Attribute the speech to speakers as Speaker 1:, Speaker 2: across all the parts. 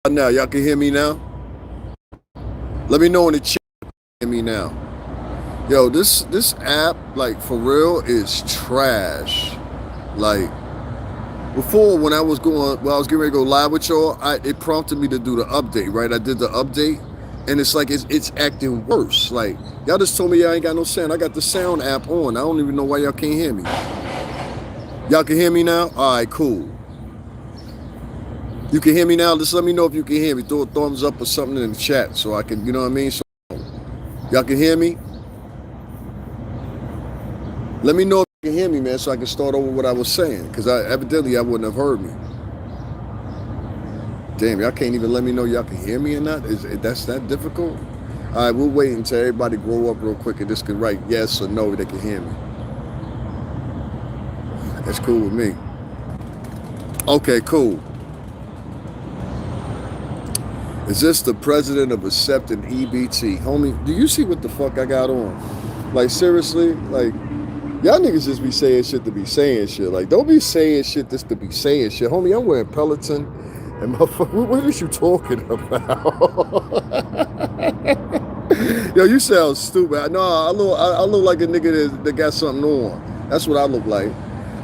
Speaker 1: Now, y'all can hear me now? Let me know in the chat. Hear me now? Yo, this app, like for real, is trash. Like before, when I was getting ready to go live with y'all, it prompted me to do the update. Right, I did the update, and it's like it's acting worse. Like y'all just told me I ain't got no sound. I got the sound app on. I don't even know why y'all can't hear me. Y'all can hear me now? All right, cool. You can hear me now. Just let me know if you can hear me. Throw a thumbs up or something in the chat so I can, you know what I mean? So y'all can hear me? Let me know if you can hear me, man, so I can start over what I was saying. Because evidently I wouldn't have heard me. Damn, y'all can't even let me know y'all can hear me or not? That's that difficult? All right, we'll wait until everybody grow up real quick and just can write yes or no they can hear me. That's cool with me. Okay, cool. Is this the president of accepting EBT? Homie, do you see what the fuck I got on? Like, seriously? Like, y'all niggas just be saying shit to be saying shit. Like, don't be saying shit just to be saying shit. Homie, I'm wearing Peloton. And motherfucker, what is you talking about? Yo, you sound stupid. No, I look like a nigga that got something on. That's what I look like.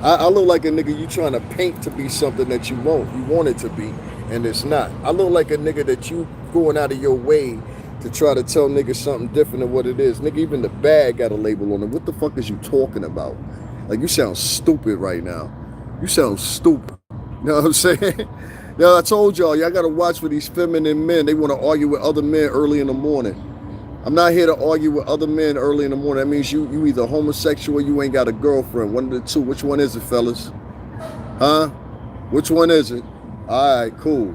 Speaker 1: I look like a nigga you trying to paint to be something that you want it to be, and it's not. I look like a nigga that you going out of your way to try to tell niggas something different than what it is. Nigga, even the bag got a label on it. What the fuck is you talking about? Like, you sound stupid right now. You sound stupid. You know what I'm saying? Yo, I told y'all gotta watch for these feminine men. They want to argue with other men early in the morning. I'm not here to argue with other men early in the morning. That means you either homosexual or you ain't got a girlfriend. One of the two. Which one is it, fellas? Huh? Which one is it? All right, cool.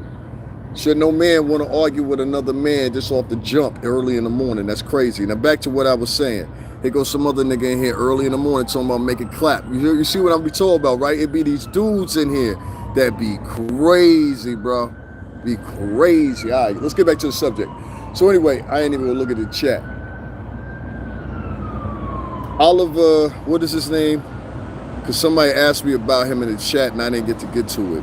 Speaker 1: Should no man want to argue with another man just off the jump early in the morning? That's crazy. Now back to what I was saying. Here goes some other nigga in here early in the morning talking about making clap. You see what I'm be talking about, right? It be these dudes in here that be crazy, bro. Be crazy. All right, let's get back to the subject. So anyway, I ain't even gonna look at the chat. Oliver, what is his name? Because somebody asked me about him in the chat and I didn't get to it.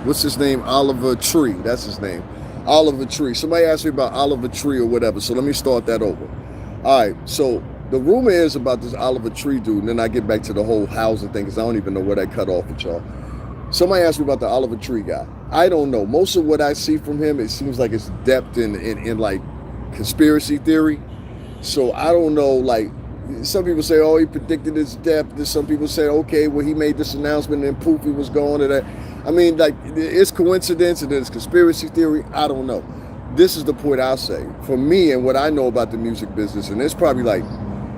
Speaker 1: What's his name? Oliver Tree. That's his name. Oliver Tree. Somebody asked me about Oliver Tree or whatever. So let me start that over. All right. So the rumor is about this Oliver Tree dude, and then I get back to the whole housing thing because I don't even know where that cut off with y'all. Somebody asked me about the Oliver Tree guy. I don't know. Most of what I see from him, it seems like it's depth in like conspiracy theory. So I don't know, like, some people say, oh, he predicted his death. Some people say, okay, well, he made this announcement and then poof, he was gone to that. I mean, like, it's coincidence and it's conspiracy theory. I don't know. This is the point I'll say. For me and what I know about the music business, and it's probably like,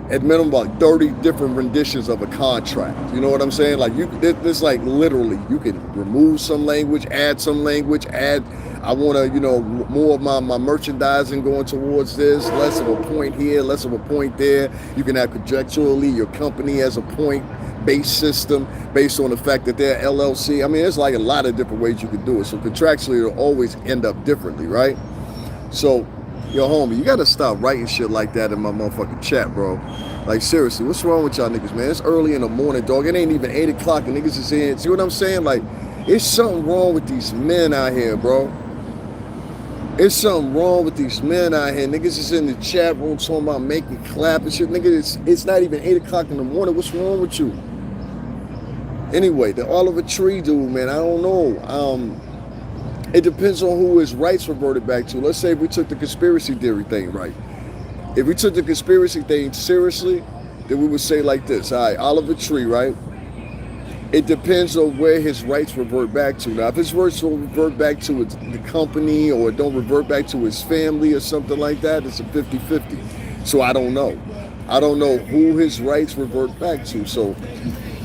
Speaker 1: at minimum, about 30 different renditions of a contract. You know what I'm saying? Like, this like literally, you can remove some language, add some language, I want to, more of my merchandising going towards this, less of a point here, less of a point there. You can have contractually your company as a point-based system based on the fact that they're LLC. I mean, there's like a lot of different ways you can do it. So contractually, it'll always end up differently, right? So, yo, homie, you got to stop writing shit like that in my motherfucking chat, bro. Like, seriously, what's wrong with y'all niggas, man? It's early in the morning, dog. It ain't even 8 o'clock and niggas is in. See what I'm saying? Like, it's something wrong with these men out here, bro. It's something wrong with these men out here. Niggas is in the chat room talking about making clap and shit. Nigga, it's not even 8 o'clock in the morning. What's wrong with you? Anyway, the Oliver Tree dude, man, I don't know. It depends on who his rights reverted back to. Let's say if we took the conspiracy theory thing right. If we took the conspiracy thing seriously, then we would say like this. All right, Oliver Tree, right? It depends on where his rights revert back to. Now, if his rights will revert back to the company or don't revert back to his family or something like that, it's a 50-50. So I don't know. I don't know who his rights revert back to. So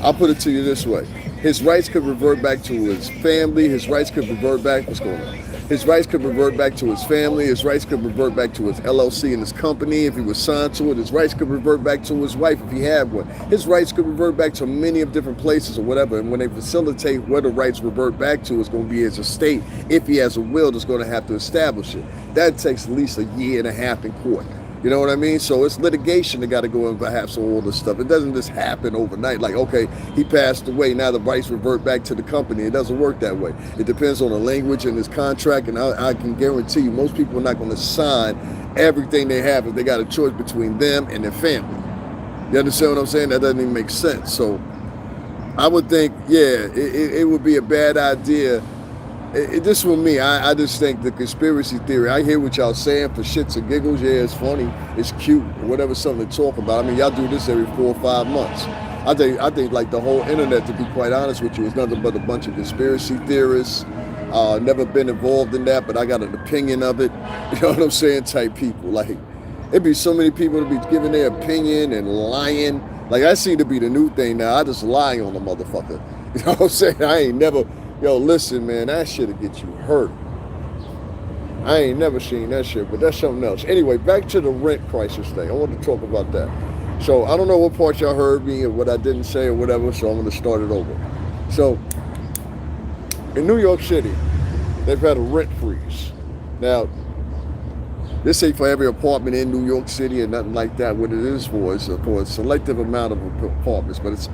Speaker 1: I'll put it to you this way. His rights could revert back to his family. His rights could revert back. What's going on? His rights could revert back to his family. His rights could revert back to his LLC and his company if he was signed to it. His rights could revert back to his wife if he had one. His rights could revert back to many of different places or whatever. And when they facilitate where the rights revert back to, it's going to be his estate. If he has a will, that's going to have to establish it. That takes at least a year and a half in court. You know what I mean? So it's litigation that got to go in perhaps all this stuff. It doesn't just happen overnight. Like, okay, he passed away, now the rights revert back to the company. It doesn't work that way. It depends on the language and his contract, and I can guarantee you most people are not going to sign everything they have if they got a choice between them and their family. You understand what I'm saying? That doesn't even make sense. So I would think, yeah, it would be a bad idea. This for me, I just think the conspiracy theory, I hear what y'all saying for shits and giggles. Yeah, it's funny, it's cute, whatever, something to talk about. I mean, y'all do this every 4 or 5 months. I think like the whole internet, to be quite honest with you, is nothing but a bunch of conspiracy theorists. Never been involved in that, but I got an opinion of it. You know what I'm saying? Type people. Like, it'd be so many people to be giving their opinion and lying. Like, I seem to be the new thing now. I just lie on the motherfucker. You know what I'm saying? I ain't never... Yo, listen, man, that shit'll get you hurt. I ain't never seen that shit, but that's something else. Anyway, back to the rent crisis thing. I want to talk about that. So I don't know what part y'all heard me or what I didn't say or whatever, so I'm going to start it over. So in New York City, they've had a rent freeze. Now, this ain't for every apartment in New York City or nothing like that. What it is for is for a selective amount of apartments, but it's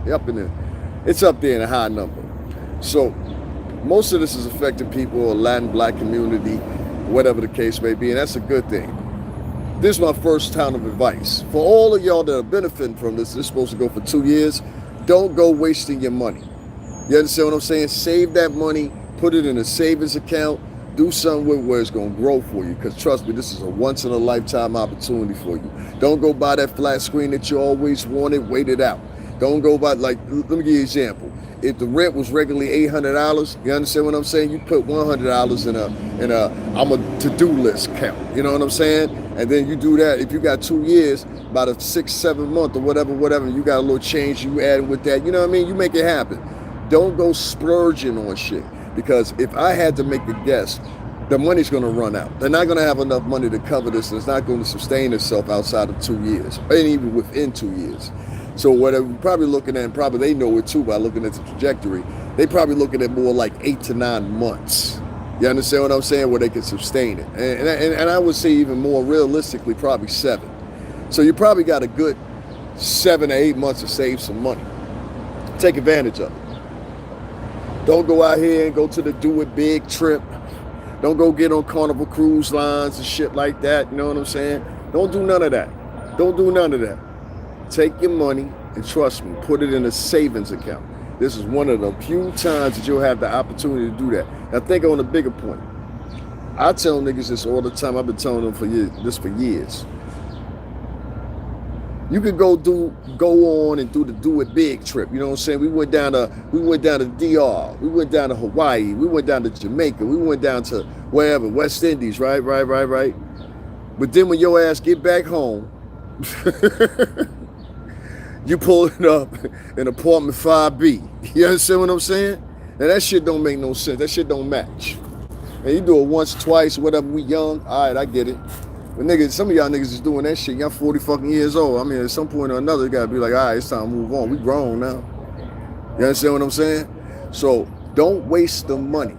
Speaker 1: up there in a high number. So most of this is affecting people, Latin, black community, whatever the case may be, and that's a good thing. This is my first time of advice. For all of y'all that are benefiting from this is supposed to go for 2 years, don't go wasting your money. You understand what I'm saying? Save that money, put it in a savings account, do something with where it's going to grow for you, because trust me, this is a once-in-a-lifetime opportunity for you. Don't go buy that flat screen that you always wanted, wait it out. Don't go buy, like, let me give you an example. If the rent was regularly $800, you understand what I'm saying? You put $100 in a I'm a to-do list account. You know what I'm saying? And then you do that. If you got 2 years, about a 6-7 month or whatever, you got a little change you add with that. You know what I mean? You make it happen. Don't go splurging on shit, because if I had to make a guess, the money's going to run out. They're not going to have enough money to cover this, and it's not going to sustain itself outside of 2 years, and even within 2 years. So what we're probably looking at, and probably they know it too by looking at the trajectory, they probably looking at more like 8 to 9 months. You understand what I'm saying? Where they can sustain it. And I would say even more realistically, probably 7. So you probably got a good 7 to 8 months to save some money. Take advantage of it. Don't go out here and go to the Do It Big trip. Don't go get on Carnival Cruise Lines and shit like that. You know what I'm saying? Don't do none of that. Don't do none of that. Take your money and trust me, put it in a savings account. This is one of the few times that you'll have the opportunity to do that. Now think on a bigger point. I tell niggas this all the time. I've been telling them for years. You could go on and do the Do It Big trip. You know what I'm saying? We went down to DR. We went down to Hawaii. We went down to Jamaica. We went down to wherever, West Indies, right? But then when your ass get back home, you pulling up in apartment 5B. You understand what I'm saying? Now that shit don't make no sense. That shit don't match. And you do it once, twice, whatever, we young. All right, I get it. But niggas, some of y'all niggas is doing that shit. Y'all 40 fucking years old. I mean, at some point or another, you gotta be like, all right, it's time to move on. We grown now. You understand what I'm saying? So don't waste the money.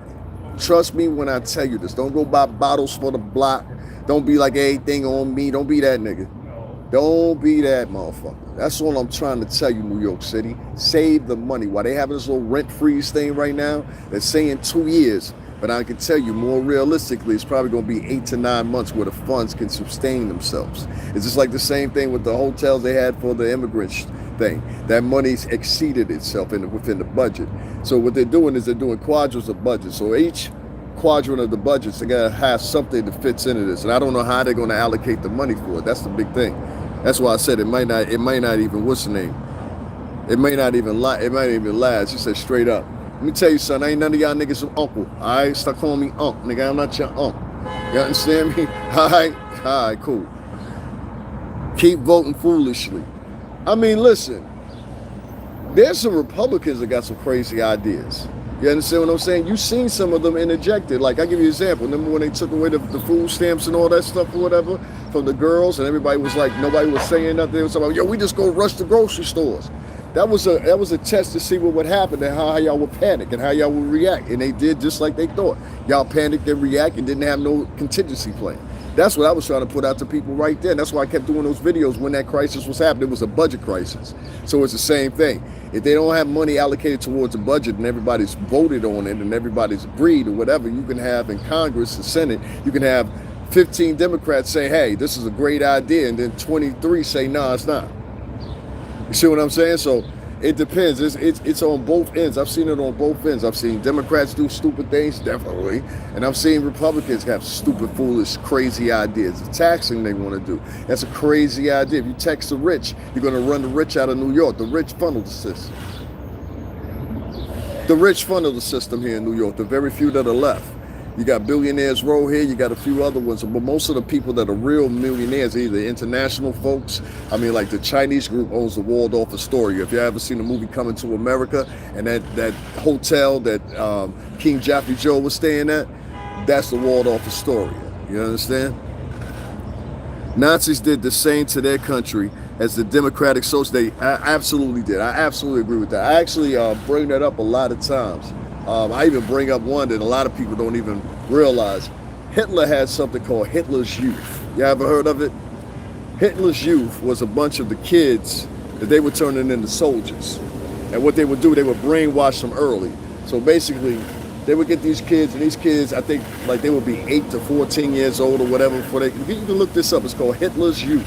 Speaker 1: Trust me when I tell you this. Don't go buy bottles for the block. Don't be like everything on me. Don't be that nigga. Don't be that motherfucker. That's all I'm trying to tell you, New York City. Save the money. While they having this little rent freeze thing right now, they're saying 2 years. But I can tell you more realistically, it's probably going to be 8 to 9 months where the funds can sustain themselves. It's just like the same thing with the hotels they had for the immigrants thing. That money's exceeded itself within the budget. So what they're doing is they're doing quadrants of budget. So each quadrant of the budgets, they got to have something that fits into this. And I don't know how they're going to allocate the money for it. That's the big thing. That's why I said it might not even, what's the name? It might not even last. She said straight up. Let me tell you something, I ain't none of y'all niggas some uncle. All right, stop calling me uncle, nigga. I'm not your uncle. You understand me? All right, cool. Keep voting foolishly. I mean, listen, there's some Republicans that got some crazy ideas. You understand what I'm saying? You've seen some of them interjected. Like, I'll give you an example. Remember when they took away the food stamps and all that stuff or whatever from the girls, and everybody was like, nobody was saying nothing. They was talking about, yo, we just go rush the grocery stores. That was a test to see what would happen and how y'all would panic and how y'all would react. And they did just like they thought. Y'all panicked and react and didn't have no contingency plan. That's what I was trying to put out to people right there. That's why I kept doing those videos when that crisis was happening. It was a budget crisis. So it's the same thing. If they don't have money allocated towards a budget and everybody's voted on it and everybody's agreed or whatever, you can have in Congress and Senate, you can have 15 Democrats say, hey, this is a great idea, and then 23 say, no, it's not. You see what I'm saying? So it depends. It's on both ends. I've seen it on both ends. I've seen Democrats do stupid things, definitely, and I've seen Republicans have stupid, foolish, crazy ideas. The taxing they want to do, that's a crazy idea. If you tax the rich, you're going to run the rich out of New York. The rich funnel the system. The rich funnel the system here in New York. The very few that are left. You got Billionaires Row here, you got a few other ones, but most of the people that are real millionaires are either international folks. I mean, like the Chinese group owns the Waldorf Astoria. If you ever seen the movie Coming to America, and that hotel that King Jaffy Joe was staying at, that's the Waldorf Astoria. You understand? Nazis did the same to their country as the Democratic Socialists. They absolutely did. I absolutely agree with that. I actually bring that up a lot of times. I even bring up one that a lot of people don't even realize. Hitler had something called Hitler's Youth. You ever heard of it? Hitler's Youth was a bunch of the kids that they were turning into soldiers. And what they would do, they would brainwash them early. So basically, they would get these kids, and these kids, I think, like they would be 8 to 14 years old or whatever. Before they, you can look this up. It's called Hitler's Youth.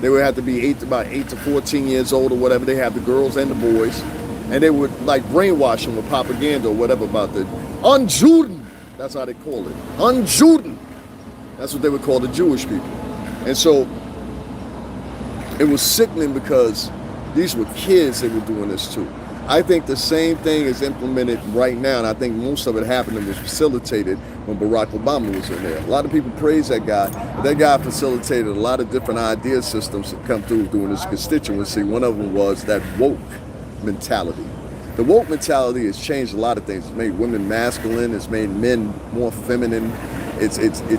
Speaker 1: They would have to be about 8 to 14 years old or whatever. They have the girls and the boys. And they would like brainwash them with propaganda or whatever about the Unjuden. That's how they call it. Unjuden. That's what they would call the Jewish people. And so it was sickening because these were kids they were doing this to. I think the same thing is implemented right now, and I think most of it happened and was facilitated when Barack Obama was in there. A lot of people praise that guy, but that guy facilitated a lot of different idea systems that come through doing his constituency. One of them was that woke mentality. The woke mentality has changed a lot of things. It's made women masculine. It's made men more feminine. It's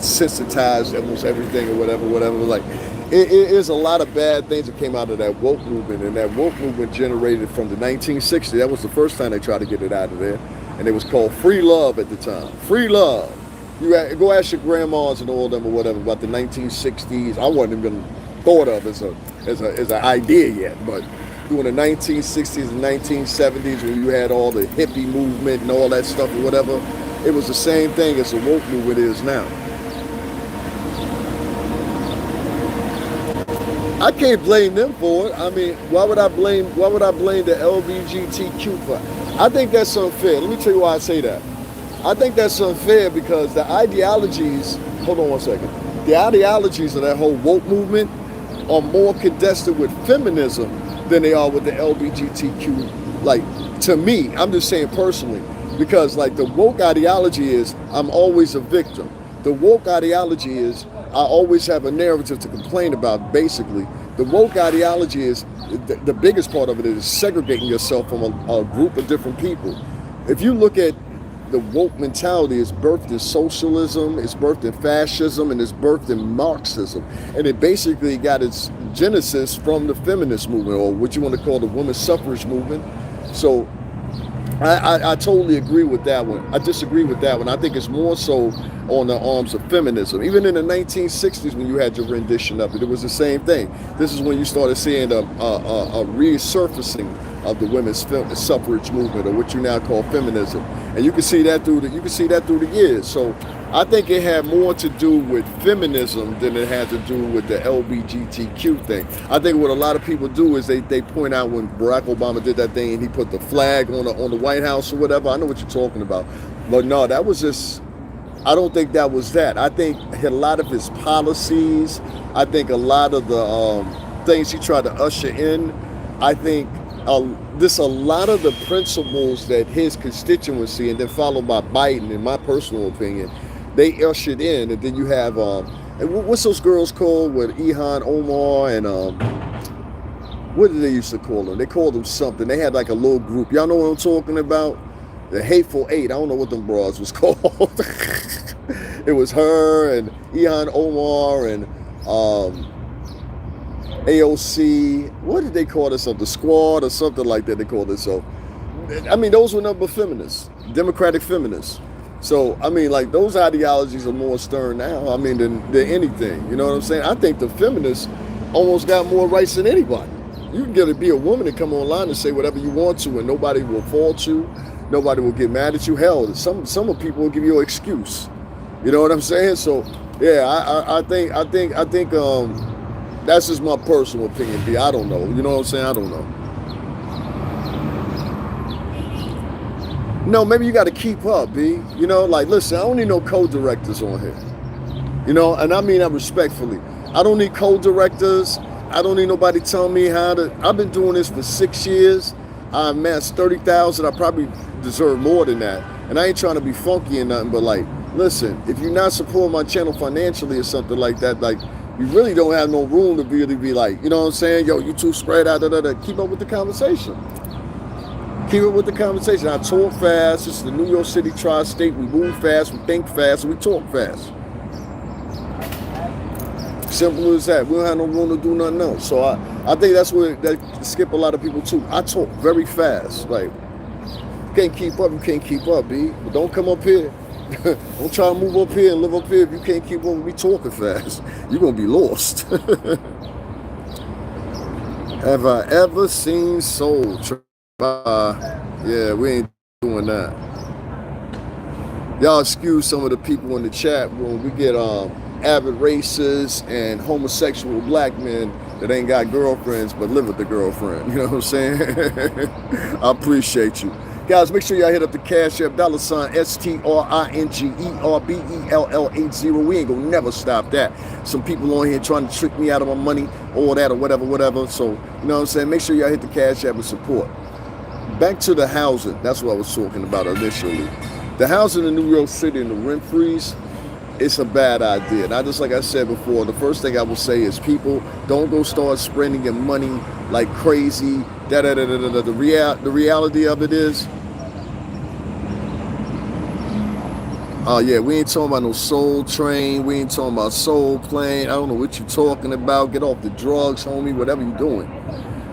Speaker 1: sensitized almost everything or whatever. Like it is a lot of bad things that came out of that woke movement, and that woke movement generated from the 1960s. That was the first time they tried to get it out of there, and it was called free love at the time. Free love. You go ask your grandmas and all of them or whatever about the 1960s. I wasn't even thought of as an idea yet, but during the 1960s and 1970s when you had all the hippie movement and all that stuff or whatever, it was the same thing as the woke movement is now. I can't blame them for it. I mean, why would I blame the LGBTQ for it? I think that's unfair. Let me tell you why I say that. I think that's unfair because the ideologies, hold on one second, the ideologies of that whole woke movement are more contested with feminism than they are with the LGBTQ. Like, to me, I'm just saying personally, because like the woke ideology is, I'm always a victim. The woke ideology is, I always have a narrative to complain about, basically. The woke ideology is, the biggest part of it is segregating yourself from a group of different people. If you look at the woke mentality, it's birthed in socialism, it's birthed in fascism, and it's birthed in Marxism. And it basically got its genesis from the feminist movement, or what you want to call the women's suffrage movement. So I totally agree with that one. I disagree with that one. I think it's more so on the arms of feminism. Even in the 1960s when you had your rendition of it, it was the same thing. This is when you started seeing a resurfacing of the women's suffrage movement, or what you now call feminism. And you can see that through the years. So I think it had more to do with feminism than it had to do with the LGBTQ thing. I think what a lot of people do is they point out when Barack Obama did that thing and he put the flag on the White House or whatever. I know what you're talking about. But no, that was just, I don't think that was that. I think a lot of his policies, I think a lot of the things he tried to usher in, I think a lot of the principles that his constituency, and then followed by Biden, in my personal opinion, they ushered in. And then you have, what's those girls called with Ilhan Omar and, what did they used to call them? They called them something. They had like a little group. Y'all know what I'm talking about? The Hateful Eight. I don't know what them broads was called. It was her and Ilhan Omar and AOC. What did they call this? The Squad or something like that they called it. So, I mean, those were number feminists, Democratic feminists. So I mean, like those ideologies are more stern now. I mean, than anything. You know what I'm saying? I think the feminists almost got more rights than anybody. You can get to be a woman and come online and say whatever you want to, and nobody will fault you. Nobody will get mad at you. Hell, some of people will give you an excuse. You know what I'm saying? So yeah, I think that's just my personal opinion. B. I don't know. You know what I'm saying? I don't know. No, maybe you got to keep up, B. You know, like listen, I don't need no co-directors on here. You know, and I mean that respectfully. I don't need co-directors. I don't need nobody telling me how to. I've been doing this for 6 years. I amassed 30,000. I probably deserve more than that. And I ain't trying to be funky or nothing, but like, listen, if you're not supporting my channel financially or something like that, like, you really don't have no room to really be like, you know what I'm saying? Yo, you too spread out, da, da, da. Keep up with the conversation. Keep up with the conversation. I talk fast. It's the New York City tri-state. We move fast, we think fast, and we talk fast. Simple as that. We don't have no room to do nothing else. So I think that's where that skip a lot of people too. I talk very fast. Like, you can't keep up, you can't keep up, B. But don't come up here. Don't try to move up here and live up here if you can't keep up with me talking fast. You're going to be lost. Have I ever seen Soul? Yeah, we ain't doing that. Y'all excuse some of the people in the chat room. We get avid racists and homosexual black men that ain't got girlfriends but live with the girlfriend. You know what I'm saying? I appreciate you. Guys, make sure y'all hit up the Cash App, $STRINGERBELL80. We ain't gonna never stop that. Some people on here trying to trick me out of my money, all that or whatever. So, you know what I'm saying? Make sure y'all hit the Cash App and support. Back to the housing. That's what I was talking about initially. The housing in New York City and the rent freeze, it's a bad idea. Now, just like I said before, the first thing I will say is people don't go start spending your money like crazy. The reality of it is, yeah, we ain't talking about no Soul Train. We ain't talking about Soul Plane. I don't know what you're talking about. Get off the drugs, homie, whatever you're doing.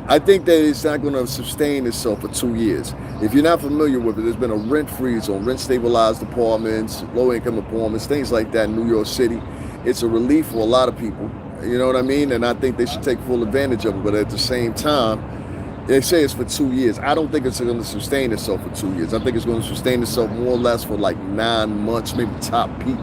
Speaker 1: I think that it's not going to sustain itself for 2 years. If you're not familiar with it, there's been a rent freeze on rent-stabilized apartments, low-income apartments, things like that in New York City. It's a relief for a lot of people. You know what I mean? And I think they should take full advantage of it. But at the same time, they say it's for 2 years. I don't think it's going to sustain itself for 2 years. I think it's going to sustain itself more or less for like 9 months, maybe top peak.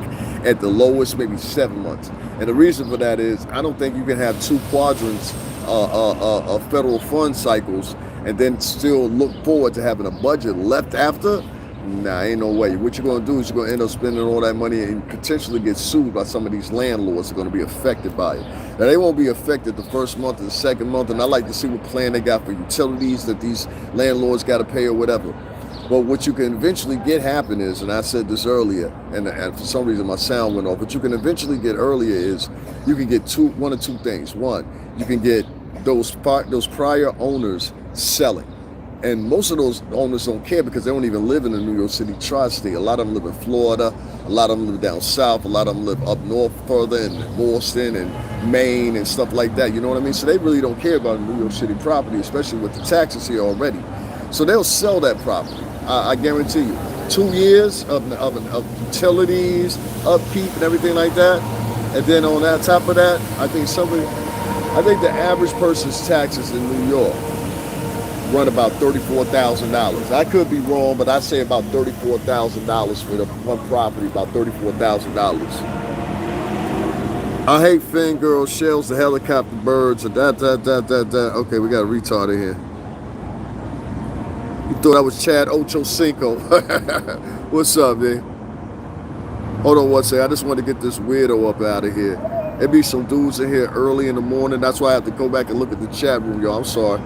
Speaker 1: At the lowest, maybe 7 months. And the reason for that is I don't think you can have 2 quadrants of federal fund cycles and then still look forward to having a budget left after. Nah, ain't no way. What you're going to do is you're going to end up spending all that money and potentially get sued by some of these landlords that are going to be affected by it. Now, they won't be affected the first month or the second month, and I like to see what plan they got for utilities that these landlords got to pay or whatever. But what you can eventually get happen is, and I said this earlier, and for some reason my sound went off, but you can eventually get earlier is you can get one of two things. One, you can get those prior owners selling. And most of those owners don't care because they don't even live in the New York City tri-state. A lot of them live in Florida. A lot of them live down south. A lot of them live up north further in Boston and Maine and stuff like that. You know what I mean? So they really don't care about New York City property, especially with the taxes here already. So they'll sell that property. I guarantee you. 2 years of utilities, upkeep, and everything like that. And then on that top of that, I think the average person's taxes in New York run about $34,000. I could be wrong, but I say about $34,000 for the one property, about $34,000. I hate fin girls, shells, the helicopter birds, Okay, we got a retard in here. You thought I was Chad Ochocinco. What's up, man? Hold on one second. I just want to get this weirdo up out of here. There be some dudes in here early in the morning. That's why I have to go back and look at the chat room, y'all. I'm sorry.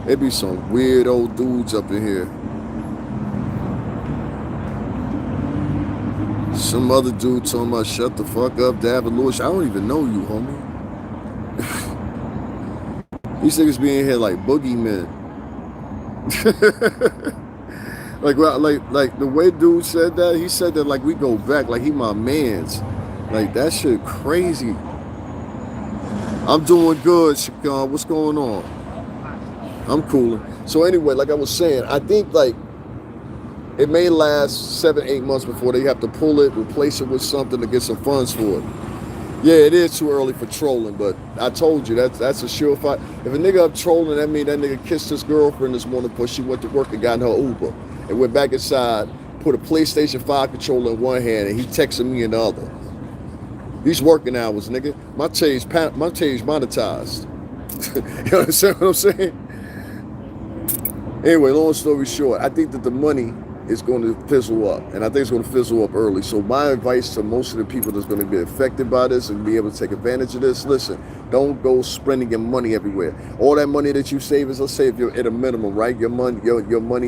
Speaker 1: There be some weird old dudes up in here. Some other dude talking about shut the fuck up, David Lewis. I don't even know you, homie. These niggas be in here like boogeymen. like the way dude said that, he said that like we go back, like he my mans. Like that shit crazy. I'm doing good, Shakan. What's going on? I'm cooling. So anyway, like I was saying, I think like It may last 7, 8 months before they have to pull it, replace it with something to get some funds for it. Yeah, it is too early for trolling, but I told you that's a surefire. If a nigga up trolling, that mean that nigga kissed his girlfriend this morning before she went to work and got in her Uber and went back inside, put a PlayStation 5 controller in one hand, and he texted me in the other. These working hours, nigga. My page monetized. You understand what I'm saying? Anyway, long story short, I think that the money is going to fizzle up, and I think it's going to fizzle up early. So my advice to most of the people that's going to be affected by this and be able to take advantage of this, listen, don't go spending your money everywhere. All that money that you save is, let's say if you're at a minimum, right? Your money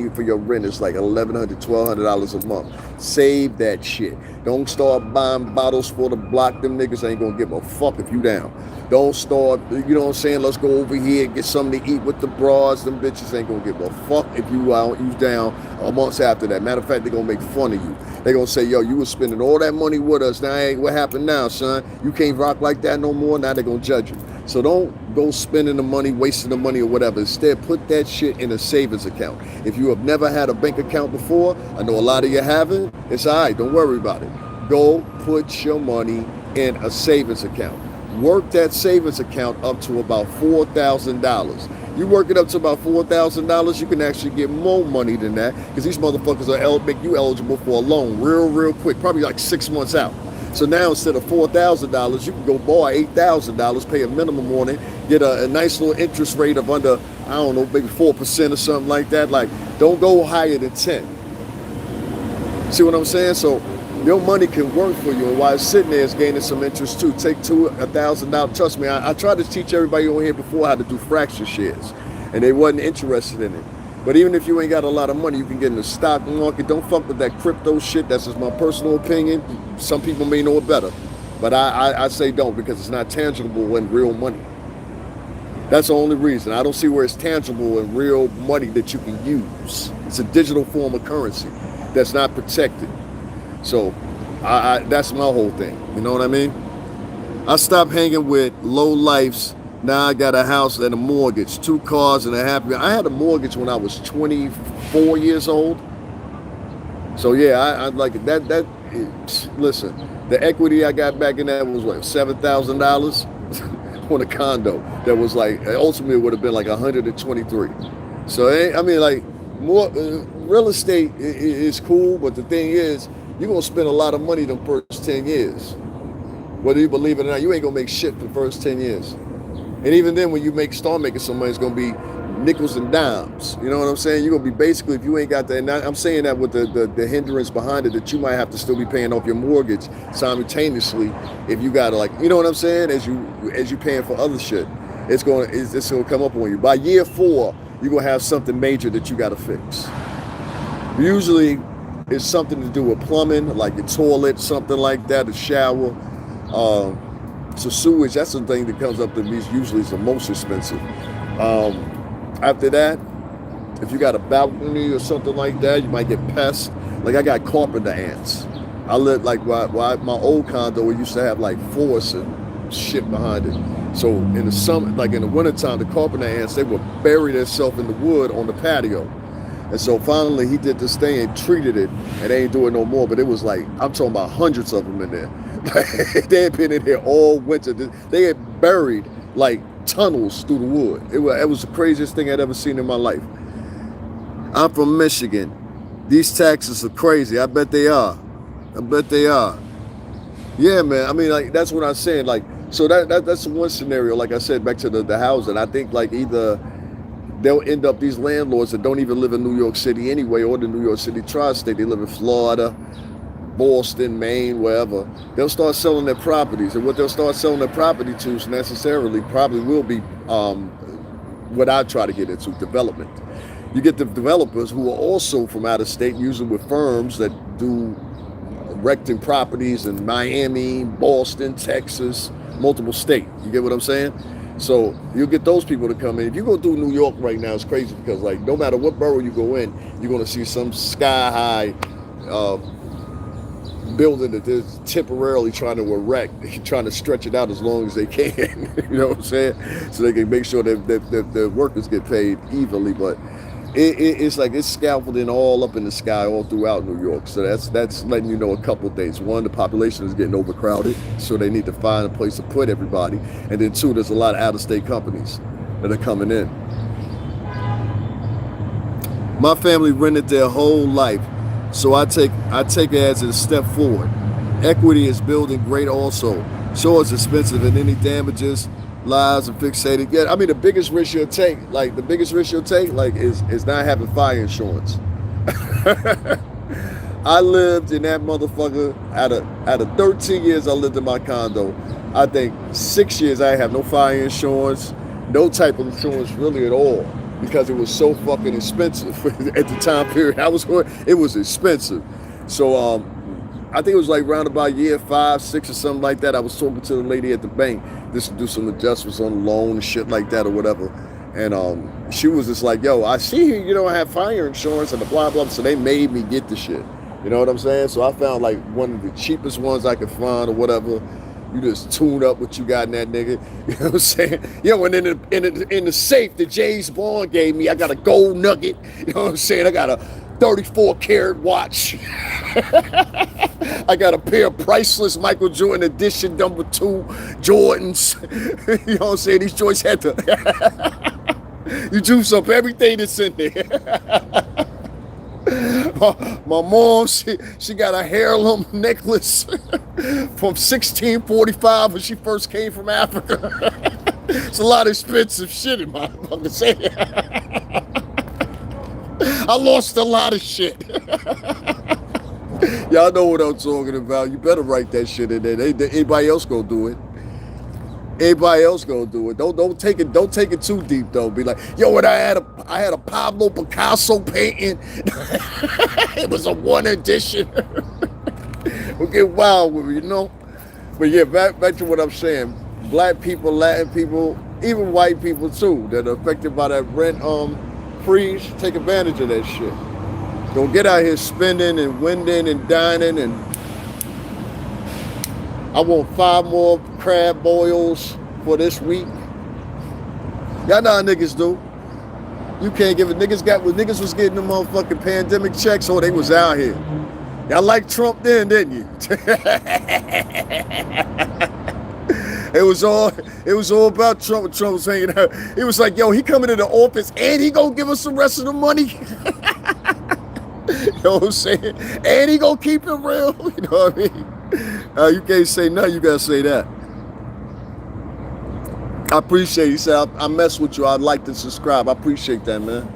Speaker 1: for your rent is like $1,100, $1,200 a month. Save that shit. Don't start buying bottles for the block. Them niggas ain't going to give a fuck if you down. Don't start, you know what I'm saying? Let's go over here and get something to eat with the bras. Them bitches ain't gonna give a fuck if you out, you down a month after that. Matter of fact, they're gonna make fun of you. They're gonna say, yo, you was spending all that money with us. Now, what happened now, son? You can't rock like that no more. Now they're gonna judge you. So don't go spending the money, wasting the money or whatever. Instead, put that shit in a savings account. If you have never had a bank account before, I know a lot of you haven't, it's all right, don't worry about it. Go put your money in a savings account. Work that savings account up to about $4,000. You work it up to about $4,000, you can actually get more money than that because these motherfuckers make you eligible for a loan real quick, probably like 6 months out. So now instead of $4,000, you can go borrow $8,000, pay a minimum on it, get a nice little interest rate of under, I don't know, maybe 4% or something like that. Like, don't go higher than 10. See what I'm saying? So your money can work for you, and while it's sitting there, it's gaining some interest too. Take $1,000. Trust me, I tried to teach everybody on here before how to do fraction shares, and they wasn't interested in it. But even if you ain't got a lot of money, you can get in the stock market. Don't fuck with that crypto shit. That's just my personal opinion. Some people may know it better, but I say don't, because it's not tangible in real money. That's the only reason. I don't see where it's tangible in real money that you can use. It's a digital form of currency that's not protected. So that's my whole thing. You know what I mean? I stopped hanging with low lifes. Now I got a house and a mortgage, 2 cars and a happy. I had a mortgage when I was 24 years old. So yeah, I like it. Listen, the equity I got back in that was what, $7,000 on a condo that was like, ultimately it would have been like 123. So I mean, like, more real estate is cool, but the thing is, you're going to spend a lot of money the first 10 years. Whether you believe it or not, you ain't going to make shit for the first 10 years. And even then, when you start making some money, it's going to be nickels and dimes. You know what I'm saying? You're going to be basically, if you ain't got that, and I'm saying that with the hindrance behind it, that you might have to still be paying off your mortgage simultaneously if you got to, like, you know what I'm saying? As you paying for other shit, it's going to come up on you. By year 4, you're going to have something major that you got to fix. Usually, it's something to do with plumbing, like your toilet, something like that, a shower. So sewage, that's the thing that comes up to me, usually is the most expensive. After that, if you got a balcony or something like that, you might get pests. Like, I got carpenter ants. I lived, like, my old condo, we used to have like forests and shit behind it. So in the summer, like in the wintertime, the carpenter ants, they would bury themselves in the wood on the patio. And so finally he did this thing and treated it, and they ain't doing no more. But it was like, I'm talking about hundreds of them in there. They had been in here all winter. They had buried like tunnels through the wood. It was the craziest thing I'd ever seen in my life. I'm from Michigan. These taxes are crazy. I bet they are. Yeah, man. I mean, like, that's what I'm saying. Like, so that's one scenario. Like I said, back to the housing. I think like either they'll end up, these landlords that don't even live in New York City anyway, or the New York City tri-state, they live in Florida, Boston, Maine, wherever. They'll start selling their properties, and what they'll start selling their property to necessarily probably will be what I try to get into, development. You get the developers who are also from out of state, usually with firms that do erecting properties in Miami, Boston, Texas, multiple states. You get what I'm saying? So you'll get those people to come in. If you go through New York right now, it's crazy because, like, no matter what borough you go in, you're going to see some sky-high building that they're temporarily trying to erect, trying to stretch it out as long as they can. You know what I'm saying? So they can make sure that the workers get paid evenly. But It's like it's scaffolding all up in the sky all throughout New York. So that's letting you know a couple of things. One, the population is getting overcrowded, so they need to find a place to put everybody. And then two, there's a lot of out-of-state companies that are coming in. My family rented their whole life, so I take it as a step forward. Equity is building great also. Sure, it's expensive, and any damages, lives are fixated. Yeah, I mean the biggest risk you'll take, is not having fire insurance. I lived in that motherfucker out of 13 years I lived in my condo. I think 6 years I have no fire insurance, no type of insurance really at all, because it was so fucking expensive at the time period I was going. It was expensive. So I think it was like around about year 5, 6 or something like that. I was talking to the lady at the bank just to do some adjustments on the loan and shit like that or whatever. And she was just like, yo, I see you don't have fire insurance and the blah, blah. So they made me get the shit. You know what I'm saying? So I found like one of the cheapest ones I could find or whatever. You just tune up what you got in that nigga. You know what I'm saying? Yo, and in the safe that James Bond gave me, I got a gold nugget. You know what I'm saying? I got a 34 karat watch. I got a pair of priceless Michael Jordan edition number 2 Jordans. You know what I'm saying? These joints had to you juice up everything that's in there. My mom, she got a heirloom necklace from 1645 when she first came from Africa. It's a lot of expensive shit in my fucking say. I lost a lot of shit. Y'all know what I'm talking about. You better write that shit in there. Anybody else gonna do it? Anybody else gonna do it? Don't take it too deep though. Be like, yo, and I had a Pablo Picasso painting. It was a 1 edition. We'll get wild with it, you know. But yeah, back to what I'm saying. Black people, Latin people, even white people too, that are affected by that rent freeze, take advantage of that shit. Don't get out here spending and winding and dining. And I want 5 more crab boils for this week. Y'all know how niggas do. You can't give it. Niggas was getting the motherfucking pandemic checks, so they was out here. Y'all like Trump then, didn't you? It was all about Trump. When Trump was hanging out. He was like, yo, he coming to the office and he gonna give us the rest of the money. You know what I'm saying? And he gonna keep it real. You know what I mean? You can't say nothing, you gotta say that. I appreciate you. Say I mess with you. I'd like to subscribe. I appreciate that, man.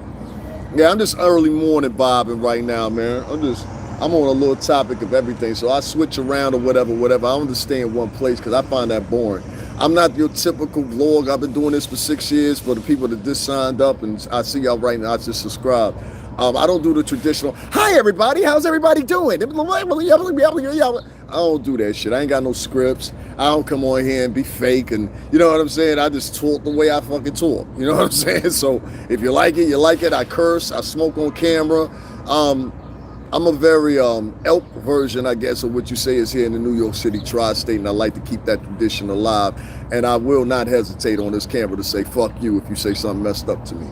Speaker 1: Yeah, I'm just early morning vibing right now, man. I'm on a little topic of everything, so I switch around or whatever. I don't just stay in one place because I find that boring. I'm not your typical vlog. I've been doing this for 6 years. For the people that just signed up and I see y'all right now, I just subscribe. I don't do the traditional, hi everybody, how's everybody doing? I don't do that shit. I ain't got no scripts. I don't come on here and be fake and, you know what I'm saying? I just talk the way I fucking talk. You know what I'm saying? So if you like it, you like it. I curse, I smoke on camera. I'm a very elk version, I guess, of what you say is here in the New York City tri-state, and I like to keep that tradition alive. And I will not hesitate on this camera to say fuck you if you say something messed up to me.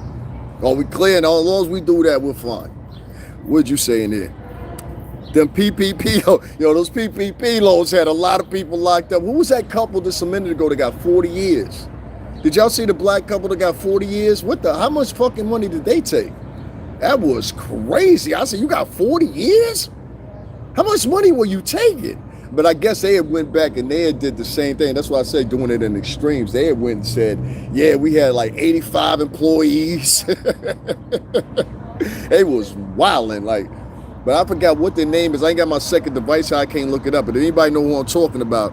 Speaker 1: Are we clear? And as long as we do that, we're fine. What'd you say in there? Them PPP, yo, those PPP loans had a lot of people locked up. Who was that couple just a minute ago that got 40 years? Did y'all see the black couple that got 40 years? How much fucking money did they take? That was crazy. I said, you got 40 years? How much money were you taking? But I guess they had went back and they had did the same thing. That's why I say doing it in extremes. They had went and said, yeah, we had like 85 employees. They was wilding, like, but I forgot what their name is. I ain't got my second device, so I can't look it up. But anybody know who I'm talking about?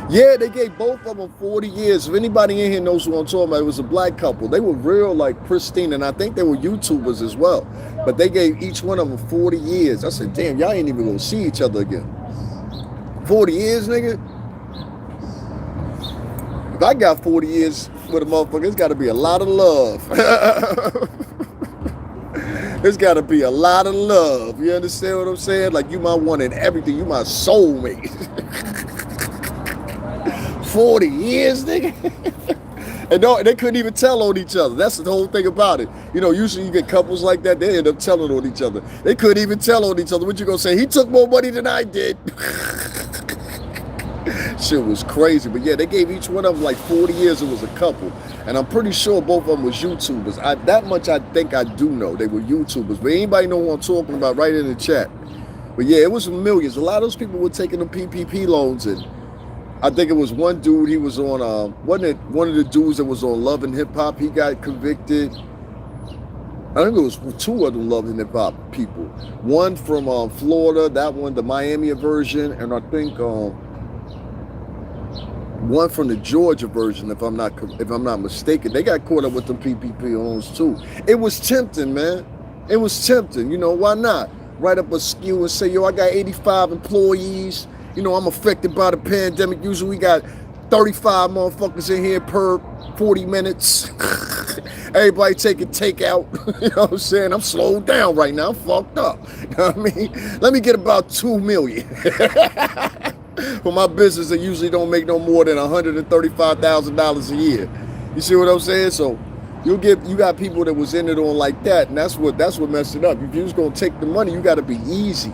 Speaker 1: Yeah, they gave both of them 40 years. If anybody in here knows who I'm talking about, it was a black couple. They were real, like, pristine, and I think they were YouTubers as well. But they gave each one of them 40 years. I said, damn, y'all ain't even gonna see each other again. 40 years, nigga? If I got 40 years with a motherfucker, it's gotta be a lot of love. There's gotta be a lot of love. You understand what I'm saying? Like, you my one in everything. You my soulmate. 40 years, nigga. And no, they couldn't even tell on each other. That's the whole thing about it. You know, usually you get couples like that, they end up telling on each other. They couldn't even tell on each other. What you gonna say? He took more money than I did. Shit was crazy. But yeah, they gave each one of them like 40 years it was a couple. And I'm pretty sure both of them was YouTubers. That much I think I do know. They were YouTubers. But anybody know what I'm talking about, right in the chat. But yeah, it was millions. A lot of those people were taking the PPP loans, and I think it was one dude, he was on, wasn't it one of the dudes that was on Love and Hip Hop? He got convicted. I think it was two other Love and Hip Hop people. One from Florida, that one, the Miami version, and I think one from the Georgia version, if I'm not mistaken. They got caught up with the PPP loans too. It was tempting, man. It was tempting. You know, why not? Write up a skew and say, yo, I got 85 employees. You know, I'm affected by the pandemic. Usually we got 35 motherfuckers in here per 40 minutes. Everybody taking takeout. You know what I'm saying? I'm slowed down right now. I'm fucked up. You know what I mean? Let me get about 2 million. For my business that usually don't make no more than $135,000 a year. You see what I'm saying? So you got people that was in it on like that, and that's what messed it up. If you was gonna take the money, you gotta be easy.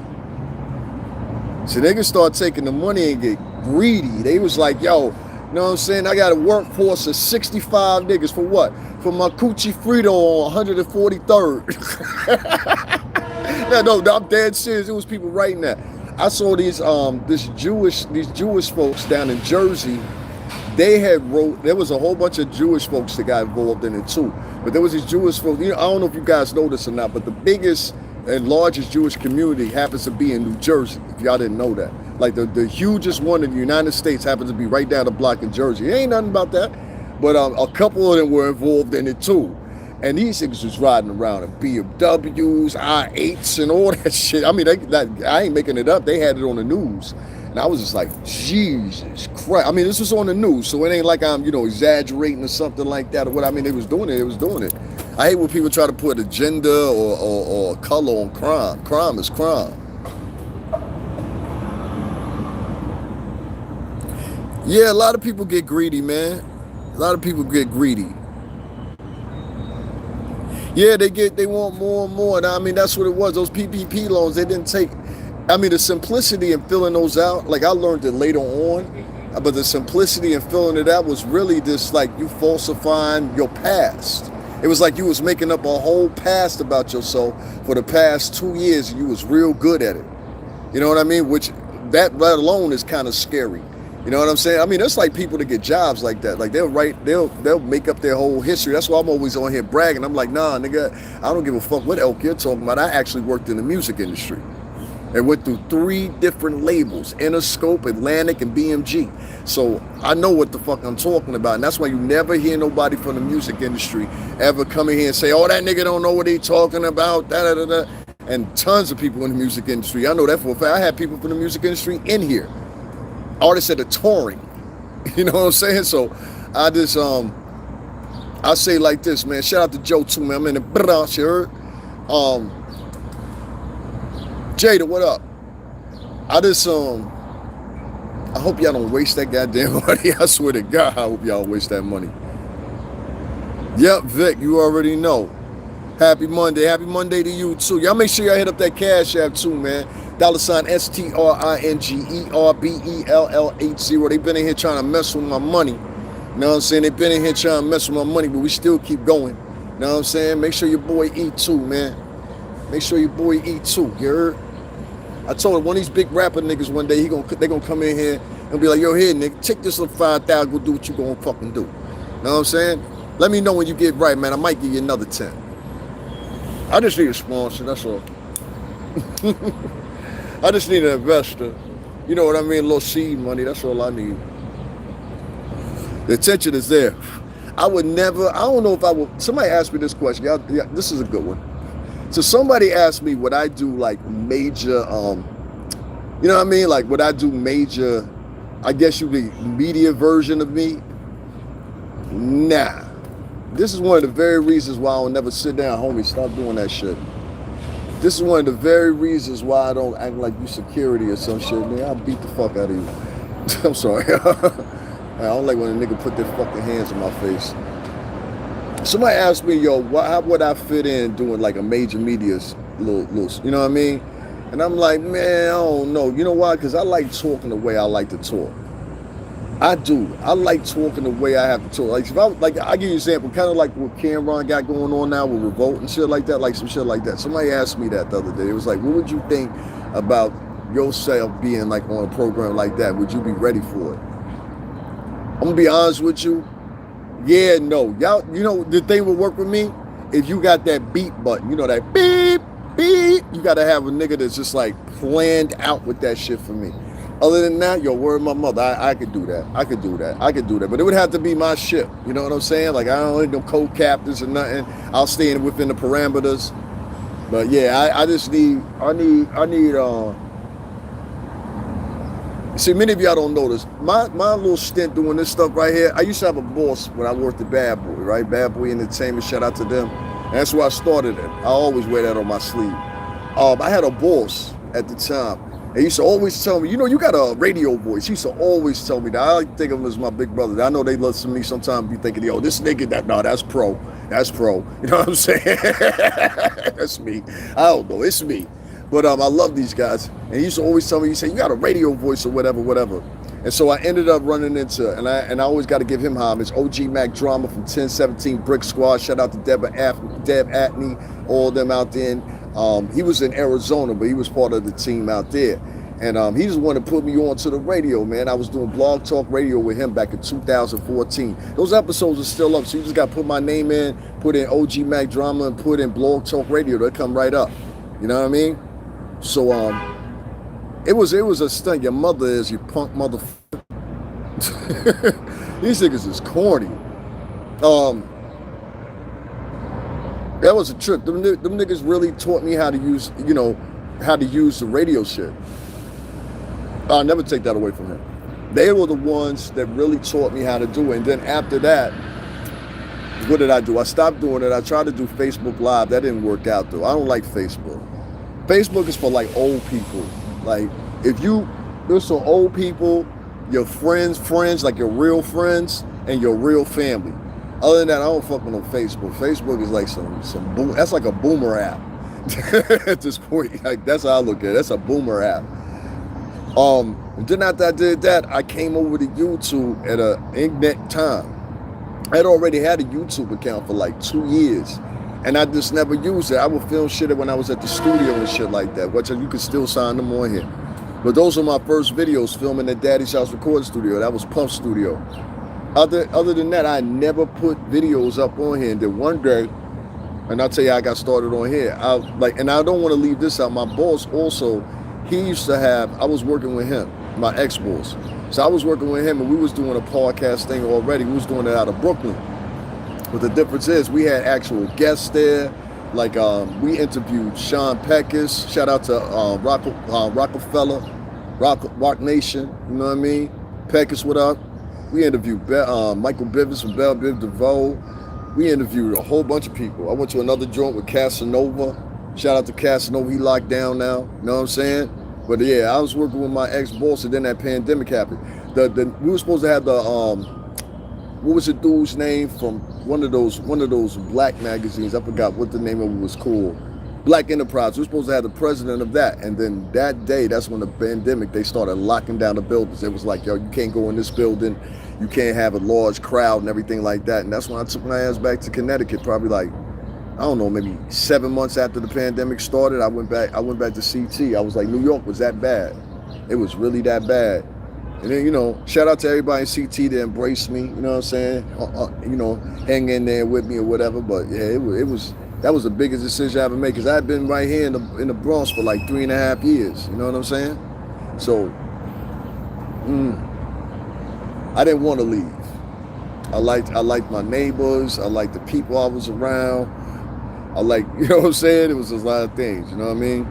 Speaker 1: So they can start taking the money and get greedy. They was like, yo, you know what I'm saying? I got a workforce of 65 niggas for what? For my Coochie Frito on 143rd. No, I'm dead serious. It was people writing that. I saw these Jewish folks down in Jersey. They had wrote, there was a whole bunch of Jewish folks that got involved in it too. But there was these Jewish folks, you know, I don't know if you guys know this or not, but the biggest and largest Jewish community happens to be in New Jersey, if y'all didn't know that. Like the hugest one in the United States happens to be right down the block in Jersey. It ain't nothing about that. But a couple of them were involved in it too. And these niggas was riding around in BMWs, I8s, and all that shit. I mean, I ain't making it up. They had it on the news. And I was just like, Jesus Christ. I mean, this was on the news, so it ain't like I'm, you know, exaggerating or something like that or what. I mean, they was doing it. I hate when people try to put agenda or color on crime. Crime is crime. Yeah, a lot of people get greedy, man. A lot of people get greedy. Yeah, they want more and more. And I mean, that's what it was. Those PPP loans, they didn't take. I mean, the simplicity in filling those out, like I learned it later on, but the simplicity in filling it out was really just like you falsifying your past. It was like you was making up a whole past about yourself for the past 2 years, and you was real good at it. You know what I mean? Which that alone is kind of scary. You know what I'm saying? I mean, it's like people that get jobs like that. Like they'll make up their whole history. That's why I'm always on here bragging. I'm like, nah, nigga, I don't give a fuck what elk you're talking about. I actually worked in the music industry and went through 3 different labels, Interscope, Atlantic, and BMG. So I know what the fuck I'm talking about. And that's why you never hear nobody from the music industry ever come in here and say, oh, that nigga don't know what he talking about, da-da-da-da. And tons of people in the music industry. I know that for a fact. I had people from the music industry in here. Artists that are touring. You know what I'm saying? So I just, I say like this, man. Shout out to Joe too, man. I'm in the Bronx, you heard? Jada, what up? I just, I hope y'all don't waste that goddamn money. I swear to God, I hope y'all waste that money. Yep, Vic, you already know. Happy Monday. Happy Monday to you too. Y'all make sure y'all hit up that Cash App too, man. $STRINGERBELL80. They've been in here trying to mess with my money. You know what I'm saying? They've been in here trying to mess with my money, but we still keep going. You know what I'm saying? Make sure your boy eat too, man. Make sure your boy eat too. You heard? I told one of these big rapper niggas one day, they gonna come in here and be like, yo, here, nigga, take this little 5,000, go do what you gonna fucking do. You know what I'm saying? Let me know when you get right, man. I might give you another 10. I just need a sponsor, that's all. I just need an investor. You know what I mean? A little seed money, that's all I need. The attention is there. I would never, I don't know if I would, somebody asked me this question. Yeah, this is a good one. So somebody asked me, would I do like major, you know what I mean? Like, would I do major, I guess you'd be media version of me? Nah. This is one of the very reasons why I'll never sit down, homie, stop doing that shit. This is one of the very reasons why I don't act like you security or some shit, man. I'll beat the fuck out of you. I'm sorry. I don't like when a nigga put their fucking hands on my face. Somebody asked me, yo, how would I fit in doing like a major media's little, you know what I mean? And I'm like, man, I don't know. You know why? Because I like talking the way I like to talk. I do. I like talking the way I have to talk. Like, if I'll give you an example, kind of like what Cameron got going on now with Revolt and shit like that, like some shit like that. Somebody asked me that the other day. It was like, what would you think about yourself being like on a program like that? Would you be ready for it? I'm gonna be honest with you. Yeah, no. Y'all, you know, the thing would work with me if you got that beep button, you know, that beep, beep. You gotta have a nigga that's just like planned out with that shit for me. Other than that, yo, word my mother, I could do that. I could do that. But it would have to be my ship. You know what I'm saying? Like, I don't need no co-captains or nothing. I'll stay within the parameters. But yeah, I just need, see, many of y'all don't know this. My little stint doing this stuff right here, I used to have a boss when I worked at Bad Boy, right? Bad Boy Entertainment, shout out to them. And that's where I started it. I always wear that on my sleeve. I had a boss at the time. He used to always tell me, you know, you got a radio voice. He used to always tell me that. I like to think of him as my big brother. I know they listen to me sometimes, be thinking, yo, this nigga, that's pro. That's pro. You know what I'm saying? That's me. I don't know. It's me. But I love these guys. And he used to always tell me, he said, you got a radio voice or whatever. And so I ended up running into, and I always got to give him homage, OG Mac Drama from 1017 Brick Squad. Shout out to Deb Atney, all of them out there. He was in Arizona, but he was part of the team out there. And he just wanted to put me on to the radio, man. I was doing Blog Talk Radio with him back in 2014. Those episodes are still up, so you just got to put my name in, put in OG Mac Drama, and put in Blog Talk Radio. They'll come right up. You know what I mean? So it was a stunt. Your mother is, you punk motherfucker. These niggas is corny. That was a trip. Them niggas really taught me how to use, you know, how to use the radio shit. I'll never take that away from him. They were the ones that really taught me how to do it. And then after that, what did I do? I stopped doing it. I tried to do Facebook Live. That didn't work out though. I don't like Facebook. Facebook is for like old people. Like there's some old people, your friends, like your real friends and your real family. Other than that, I don't fuck with no Facebook. Facebook is like some boom. That's like a boomer app. At this point, like that's how I look at it. That's a boomer app. And then after I did that, I came over to YouTube at a ignorant time. I had already had a YouTube account for like 2 years, and I just never used it. I would film shit when I was at the studio and shit like that, which you could still sign them on here. But those are my first videos filming at Daddy's House Recording Studio. That was Puff Studio. Other than that, I never put videos up on here. And then one day, and I'll tell you how I got started on here. And I don't want to leave this out. My boss also, he used to have, I was working with him, my ex-boss. So I was working with him and we was doing a podcast thing already. We was doing it out of Brooklyn. But the difference is we had actual guests there. Like we interviewed Sean Peckus. Shout out to Rockefeller, Rock Nation. You know what I mean? Peckus, what up? We interviewed Michael Bivins from Bell Biv DeVoe. We interviewed a whole bunch of people. I went to another joint with Casanova. Shout out to Casanova. He locked down now. You know what I'm saying? But yeah, I was working with my ex-boss, and then that pandemic happened. We were supposed to have the what was the dude's name from one of those black magazines? I forgot what the name of it was called. Black Enterprise. We were supposed to have the president of that, and then that day, that's when the pandemic, they started locking down the buildings. It was like, yo, you can't go in this building, you can't have a large crowd and everything like that. And that's when I took my ass back to Connecticut, probably like, I don't know, maybe 7 months after the pandemic started. I went back to CT. I was like, New York was that bad. It was really that bad. And then, you know, shout out to everybody in CT that embraced me, you know what I'm saying? You know, hang in there with me or whatever. But yeah, that was the biggest decision I ever made, because I had been right here in the Bronx for like 3.5 years. You know what I'm saying? So, I didn't want to leave. I liked my neighbors. I liked the people I was around. I like, you know what I'm saying? It was just a lot of things, you know what I mean?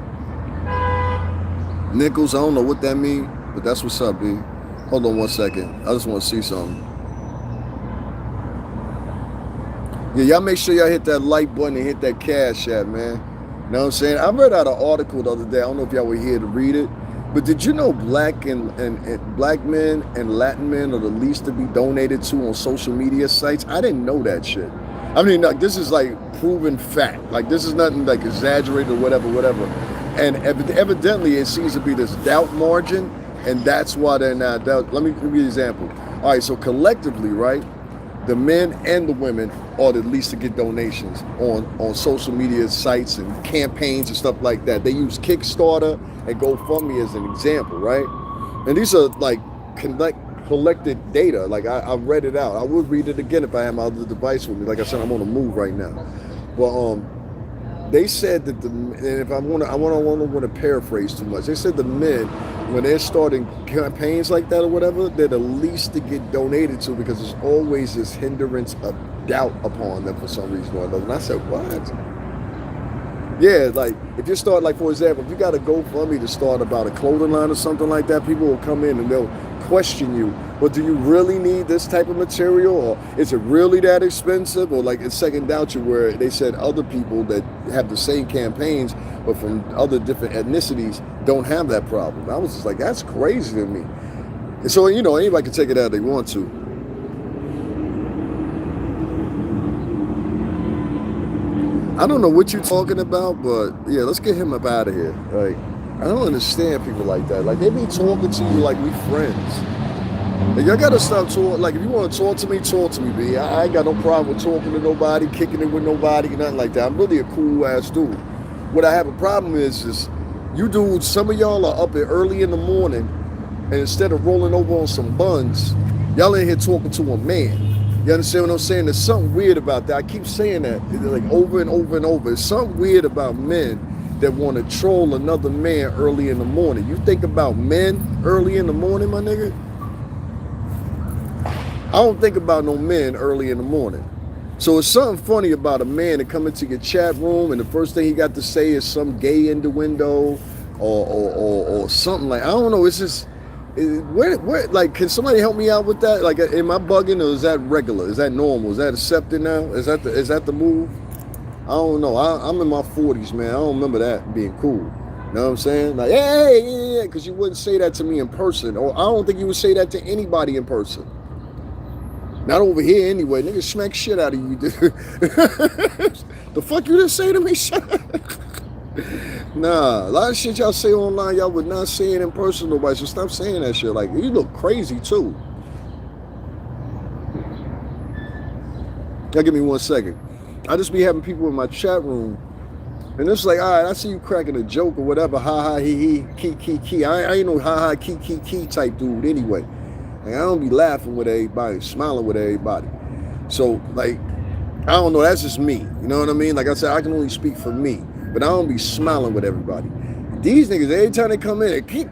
Speaker 1: Nickels, I don't know what that means, but that's what's up, B. Hold on 1 second. I just want to see something. Yeah, y'all make sure y'all hit that like button and hit that Cash App, man. You know what I'm saying? I read out an article the other day. I don't know if y'all were here to read it. But did you know and black men and Latin men are the least to be donated to on social media sites? I didn't know that shit. I mean, like, this is like proven fact. Like, this is nothing like exaggerated or whatever. And evidently, it seems to be this doubt margin, and that's why they're not doubt. Let me give you an example. All right, so collectively, right, the men and the women are the least to get donations on social media sites and campaigns and stuff like that. They use Kickstarter and GoFundMe as an example, right? And these are like collected data. Like I read it out. I would read it again if I had my other device with me. Like I said, I'm on the move right now. But they said that and if I want to paraphrase too much, they said the men, when they're starting campaigns like that or whatever, they're the least to get donated to because there's always this hindrance of doubt upon them for some reason or another. And I said, what? Yeah, like if you start, like for example, if you got a GoFundMe to start about a clothing line or something like that, people will come in and they'll question you. But do you really need this type of material, or is it really that expensive? Or like it's second doubt you, where they said other people that have the same campaigns but from other different ethnicities don't have that problem. I was just like, that's crazy to me. And so, you know, anybody can take it out they want to. I don't know what you're talking about, but yeah, let's get him up out of here. Like, I don't understand people like that. Like, they be talking to you like we friends. Like, y'all gotta stop talking. Like, if you want to talk to me, B. I ain't got no problem with talking to nobody, kicking it with nobody, nothing like that. I'm really a cool ass dude. What I have a problem is you dudes, some of y'all are up early in the morning, and instead of rolling over on some buns, y'all in here talking to a man. You understand what I'm saying? There's something weird about that. I keep saying that like over and over and over. There's something weird about men that want to troll another man early in the morning. You think about men early in the morning, my nigga? I don't think about no men early in the morning. So it's something funny about a man that come into your chat room and the first thing he got to say is some gay innuendo or something like, I don't know. It's just, where, like, can somebody help me out with that? Like, am I bugging, or is that regular? Is that normal? Is that accepted now? Is that the move? I don't know. I'm in my 40s, man. I don't remember that being cool. You know what I'm saying? Like, hey, because you wouldn't say that to me in person, or I don't think you would say that to anybody in person. Not over here anyway. Niggas smack shit out of you, dude. The fuck you just say to me? Nah, a lot of shit y'all say online, y'all would not say it in person, nobody. So stop saying that shit. Like, you look crazy too. Now give me 1 second. I just be having people in my chat room, and it's like, all right, I see you cracking a joke or whatever, ha ha he key. I ain't no ha ha key type dude anyway. Like, I don't be laughing with everybody, smiling with everybody. So like, I don't know, that's just me. You know what I mean? Like I said, I can only speak for me, but I don't be smiling with everybody. These niggas, every time they come in, key,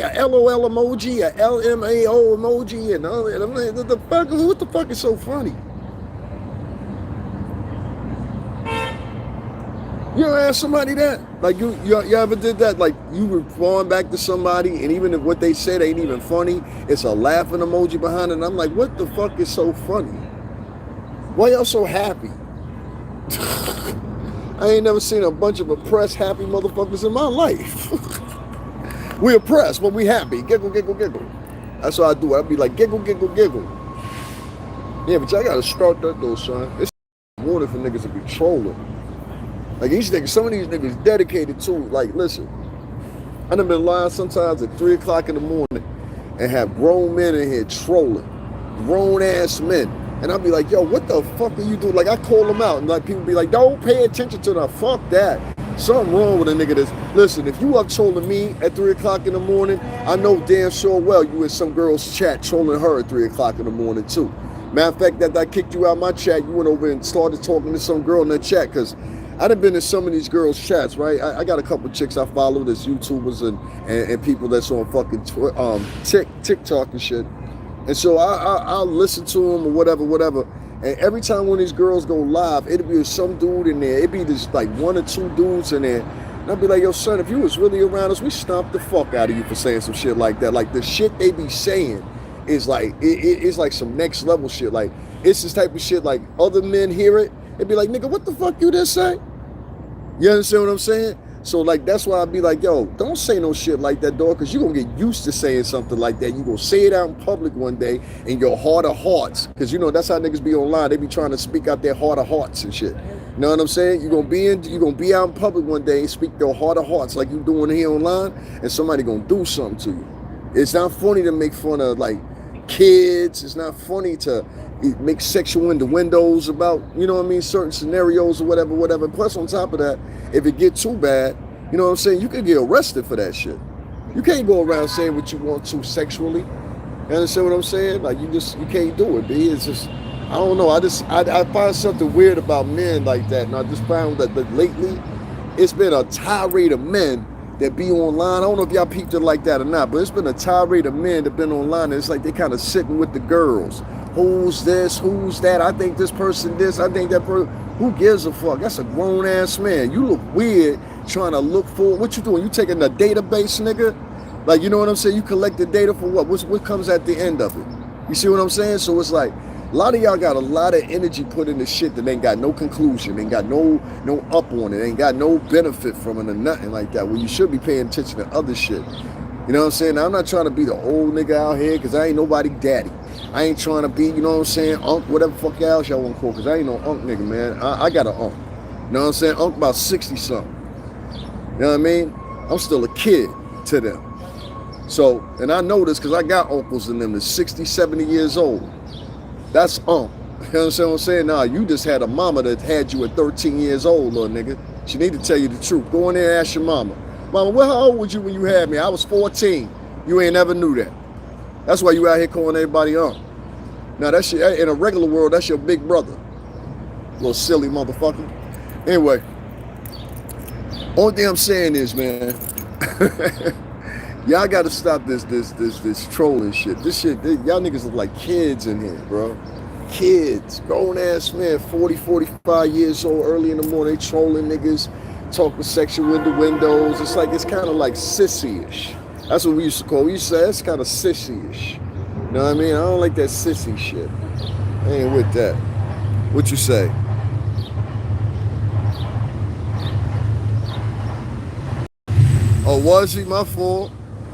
Speaker 1: a LOL emoji, a LMAO emoji, and all that. I'm like, what the fuck is so funny? You ever ask somebody that? Like, you ever did that? Like, you respond back to somebody, and even if what they said ain't even funny, it's a laughing emoji behind it, and I'm like, what the fuck is so funny? Why y'all so happy? I ain't never seen a bunch of oppressed, happy motherfuckers in my life. We oppressed, but we happy. Giggle. That's what I do. I be like, giggle. Yeah, but y'all gotta start that though, son. It's morning for niggas to be trolling. Like, these niggas, some of these niggas dedicated to, like, listen, I done been lying sometimes at 3 o'clock in the morning and have grown men in here trolling. Grown ass men. And I'll be like, yo, what the fuck are you doing? Like, I call them out, and like people be like, don't pay attention to that. Fuck that. Something wrong with a nigga that's, listen, if you up trolling me at 3 o'clock in the morning, I know damn sure well you in some girl's chat trolling her at 3 o'clock in the morning too. Matter of fact, that I kicked you out my chat, you went over and started talking to some girl in the chat, because I done been in some of these girls' chats, right? I got a couple chicks I follow that's YouTubers and people that's on fucking TikTok and shit. And so I'll listen to them or whatever. And every time one of these girls go live, it'll be some dude in there. It'd be this like 1 or 2 dudes in there. And I'll be like, yo, son, if you was really around us, we stomped the fuck out of you for saying some shit like that. Like, the shit they be saying is like, it's like some next level shit. Like, it's this type of shit, like other men hear it, they'd be like, nigga, what the fuck you just say? You understand what I'm saying? So like that's why I be like, yo, don't say no shit like that, dog, because you're gonna get used to saying something like that. You're gonna say it out in public one day in your heart of hearts. Because you know that's how niggas be online. They be trying to speak out their heart of hearts and shit. You know what I'm saying? You're gonna be out in public one day and speak your heart of hearts like you doing here online, and somebody gonna do something to you. It's not funny to make fun of like kids. It's not funny to make sexual innuendos about, you know what I mean, certain scenarios or whatever. Plus on top of that, if it get too bad, you know what I'm saying, you could get arrested for that shit. You can't go around saying what you want to sexually. You understand what I'm saying? Like you can't do it, B. It's just, I don't know. I find something weird about men like that, and I just found that lately it's been a tirade of men that be online. I don't know if y'all peeped it like that or not, but it's been a tirade of men that been online, and it's like they kind of sitting with the girls. Who's this? Who's that? I think this person this. I think that person. Who gives a fuck? That's a grown ass man. You look weird trying to look for, what you doing? You taking the database, nigga? Like, you know what I'm saying? You collect the data for what? What comes at the end of it? You see what I'm saying? So it's like, a lot of y'all got a lot of energy put into shit that ain't got no conclusion, ain't got no up on it, ain't got no benefit from it or nothing like that. Well, you should be paying attention to other shit. You know what I'm saying? Now, I'm not trying to be the old nigga out here because I ain't nobody daddy. I ain't trying to be, you know what I'm saying, unk, whatever fuck else y'all want to call, because I ain't no unk nigga, man. I got an unk. You know what I'm saying? Unk about 60-something. You know what I mean? I'm still a kid to them. So, and I know this because I got uncles in them that's 60, 70 years old. That's unk. You know what I'm saying? Nah, you just had a mama that had you at 13 years old, little nigga. She need to tell you the truth. Go in there and ask your mama. Mama, how old was you when you had me? I was 14. You ain't never knew that. That's why you out here calling everybody unk. Now, that shit, in a regular world, that's your big brother. Little silly motherfucker. Anyway, only thing I'm saying is, man, y'all got to stop this trolling shit. This shit, y'all niggas look like kids in here, bro. Kids, grown ass man, 40, 45 years old, early in the morning, they trolling niggas, talking sexual innuendos. It's kind of like sissy-ish. That's what we used to call. We used to say that's kind of sissy-ish. You know what I mean? I don't like that sissy shit. I ain't with that. What you say? Oh, was he? My fault.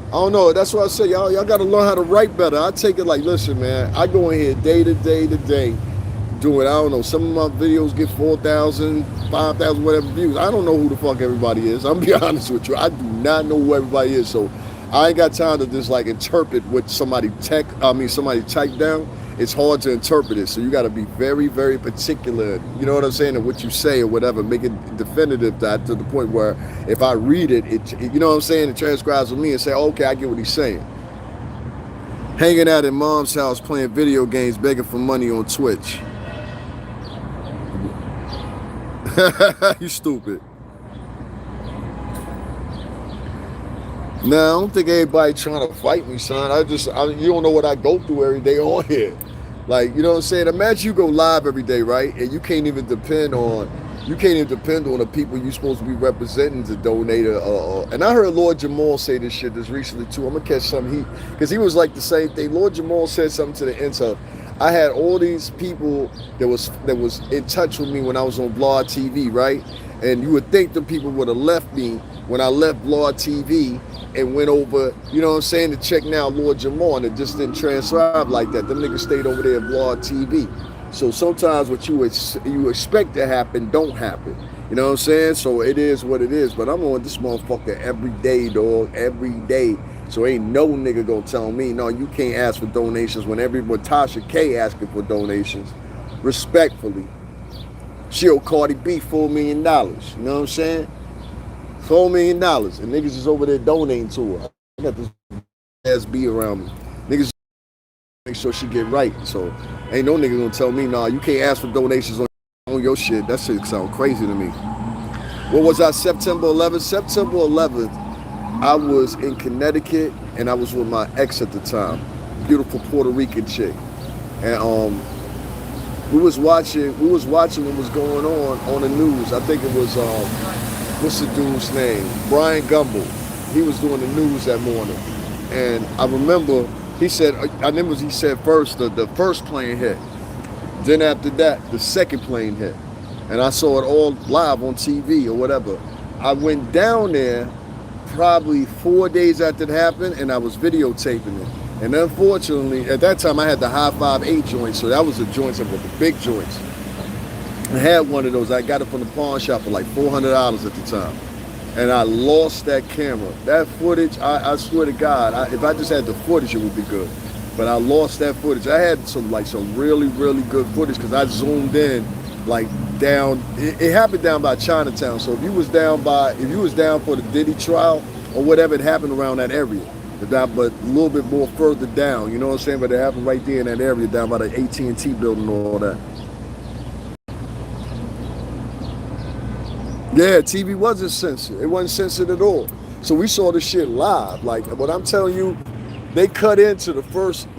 Speaker 1: I don't know. That's why I say y'all got to learn how to write better. I take it like, listen, man, I go in here day to day doing, I don't know, some of my videos get 4,000, 5,000, whatever views. I don't know who the fuck everybody is. I'm be honest with you. I do not know who everybody is. So I ain't got time to just like interpret what somebody typed down. It's hard to interpret it. So you got to be very, very particular, you know what I'm saying, and what you say or whatever, make it definitive to the point where if I read it, you know what I'm saying, it transcribes with me and say, okay, I get what he's saying. Hanging out at mom's house playing video games, begging for money on Twitch. You stupid. Nah, I don't think everybody trying to fight me, son. You don't know what I go through every day on here. Like, you know what I'm saying? Imagine you go live every day, right? And you can't even depend on the people you're supposed to be representing to donate. And I heard Lord Jamal say this shit this recently too. I'm gonna catch something because he was like the same thing. Lord Jamal said something to the end of, I had all these people that was in touch with me when I was on Blog TV, right? And you would think the people would have left me when I left Blog TV and went over, you know what I'm saying, to check now Lord Jamal, and it just didn't transcribe like that. Them niggas stayed over there at Blog TV. So sometimes what you expect to happen don't happen. You know what I'm saying? So it is what it is. But I'm on this motherfucker every day, dog, every day. So ain't no nigga gonna tell me, no, you can't ask for donations when Tasha K asking for donations. Respectfully. She'll Cardi B $4 million. You know what I'm saying? $4 million. And niggas is over there donating to her. I got this ass B around me. Niggas make sure she get right. So ain't no nigga gonna tell me, nah, you can't ask for donations on your shit. That shit sound crazy to me. What was I, September 11th? September 11th, I was in Connecticut and I was with my ex at the time. Beautiful Puerto Rican chick. And we was watching what was going on the news. I think it was what's the dude's name? Brian Gumbel. He was doing the news that morning. And I remember he said first the first plane hit. Then after that, the second plane hit. And I saw it all live on TV or whatever. I went down there probably 4 days after it happened, and I was videotaping it. And unfortunately, at that time, I had the High 5.8 joint, so that was the joints of the big joints. I had one of those. I got it from the pawn shop for like $400 at the time. And I lost that camera. That footage, I swear to God, if I just had the footage, it would be good. But I lost that footage. I had some really, really good footage because I zoomed in like down. It happened down by Chinatown. So if you was down for the Diddy trial or whatever, it happened around that area. But a little bit more further down, you know what I'm saying? But it happened right there in that area down by the AT&T building and all that. Yeah, TV wasn't censored. It wasn't censored at all. So we saw the shit live. Like what I'm telling you, they cut into the first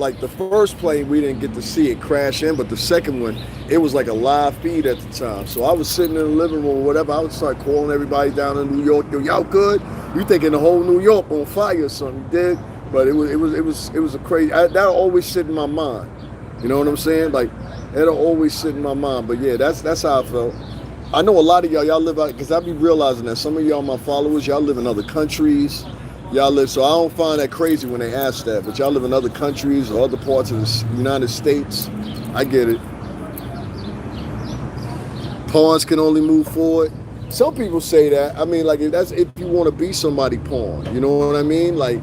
Speaker 1: plane, we didn't get to see it crash in, but the second one, it was like a live feed at the time. So I was sitting in the living room or whatever, I would start calling everybody down in New York, yo, y'all good? You thinking the whole New York on fire or something, you dig? But it was a crazy, that'll always sit in my mind. You know what I'm saying? Like, it'll always sit in my mind. But yeah, that's how I felt. I know a lot of y'all live out, because I be realizing that some of y'all, my followers, y'all live in other countries. Y'all live, so I don't find that crazy when they ask that, but y'all live in other countries or other parts of the United States. I get it. Pawns can only move forward. Some people say that. I mean, like, that's if you want to be somebody pawn. You know what I mean? Like,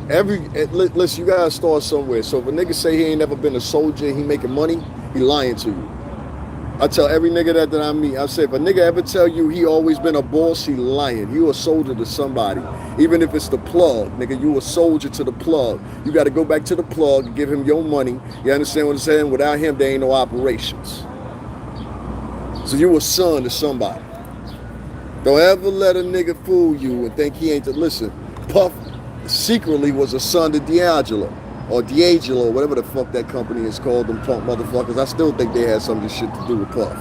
Speaker 1: listen, you gotta start somewhere. So if a nigga say he ain't never been a soldier, he making money, he lying to you. I tell every nigga that I meet, I say, if a nigga ever tell you he always been a boss, he lying. You a soldier to somebody. Even if it's the plug, nigga, you a soldier to the plug. You got to go back to the plug and give him your money. You understand what I'm saying? Without him, there ain't no operations. So you a son to somebody. Don't ever let a nigga fool you and think he ain't to listen. Puff secretly was a son to D'Angelo. Or D'Angelo, whatever the fuck that company is called, them punk motherfuckers. I still think they had some of this shit to do with Puff.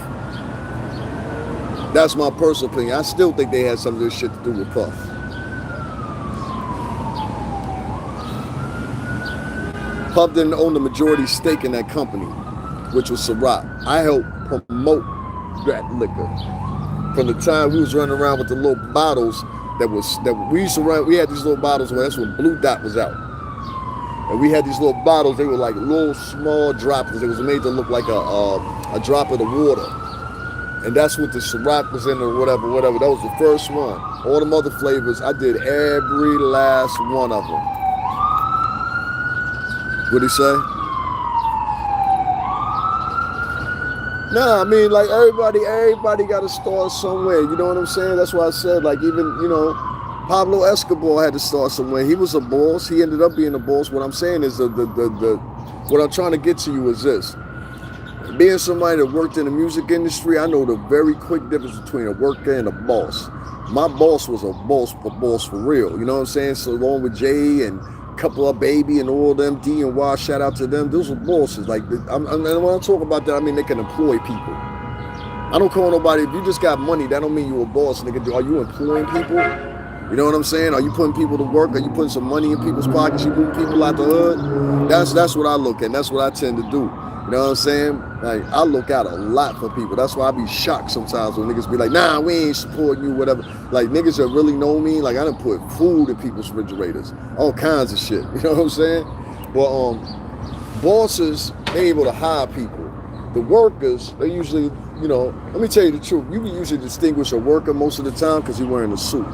Speaker 1: That's my personal opinion. I still think they had some of this shit to do with Puff. Puff didn't own the majority stake in that company, which was Ciroc. I helped promote that liquor. From the time we was running around with the little bottles we used to run, we had these little bottles, well, that's when Blue Dot was out. And we had these little bottles, they were like little small droplets. It was made to look like a drop of the water. And that's what the Ciroc was in or whatever. That was the first one. All them other flavors, I did every last one of them. What'd he say? Nah, I mean, like everybody got to start somewhere. You know what I'm saying? That's why I said, like, even, you know, Pablo Escobar had to start somewhere. He was a boss. He ended up being a boss. What I'm saying is what I'm trying to get to you is this. Being somebody that worked in the music industry, I know the very quick difference between a worker and a boss. My boss was a boss for real. You know what I'm saying? So along with Jay and a couple of Baby and all them, D and Y, shout out to them. Those were bosses. Like, and when I talk about that, I mean they can employ people. I don't call nobody, if you just got money, that don't mean you're a boss. Nigga, are you employing people? You know what I'm saying? Are you putting people to work? Are you putting some money in people's pockets? You moving people out the hood? That's what I look at. That's what I tend to do. You know what I'm saying? Like, I look out a lot for people. That's why I be shocked sometimes when niggas be like, nah, we ain't supporting you, whatever. Like, niggas that really know me, like, I done put food in people's refrigerators. All kinds of shit. You know what I'm saying? But bosses, they able to hire people. The workers, they usually, you know, let me tell you the truth. You can usually distinguish a worker most of the time because he's wearing a suit.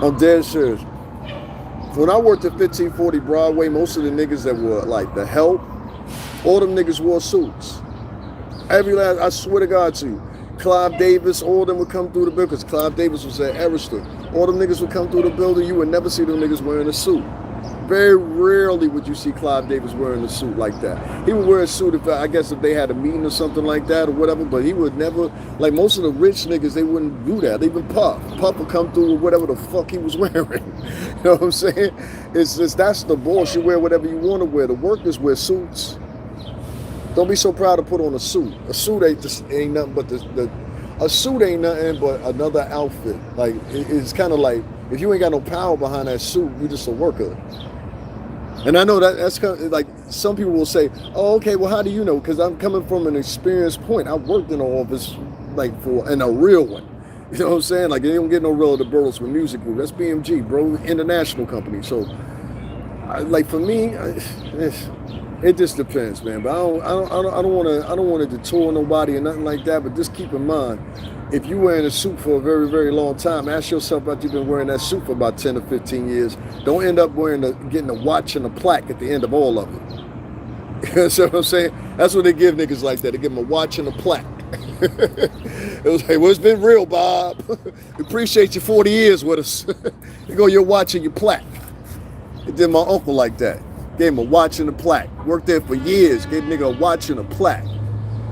Speaker 1: I'm dead serious. When I worked at 1540 Broadway, most of the niggas that were like the help, all them niggas wore suits. I swear to God to you. Clive Davis, all them would come through the building, because Clive Davis was at Arista. All them niggas would come through the building, you would never see them niggas wearing a suit. Very rarely would you see Clive Davis wearing a suit like that. He would wear a suit if they had a meeting or something like that or whatever, but he would never, like most of the rich niggas, they wouldn't do that. Even Puff would come through with whatever the fuck he was wearing. You know what I'm saying? It's just, that's the boss. You wear whatever you want to wear. The workers wear suits. Don't be so proud to put on a suit. A suit ain't nothing but a suit ain't nothing but another outfit. Like, it's kind of like, if you ain't got no power behind that suit, you're just a worker. And I know that's kind of like, some people will say, oh, okay, well, how do you know? Because I'm coming from an experienced point. I worked in an office like for, and a real one. You know what I'm saying? Like, they don't get no real the Bertelsmann Music Group. That's BMG, bro, international company. So, like for me, it just depends, man. But I don't want to detour nobody or nothing like that. But just keep in mind, if you're wearing a suit for a very, very long time, ask yourself about you've been wearing that suit for about 10 or 15 years. Don't end up getting a watch and a plaque at the end of all of it. You know what I'm saying? That's what they give niggas like that. They give them a watch and a plaque. It was like, well, it's been real, Bob. We appreciate you 40 years with us. You go your watch and your plaque. It did my uncle like that. Gave him a watch and a plaque. Worked there for years. Gave nigga a watch and a plaque.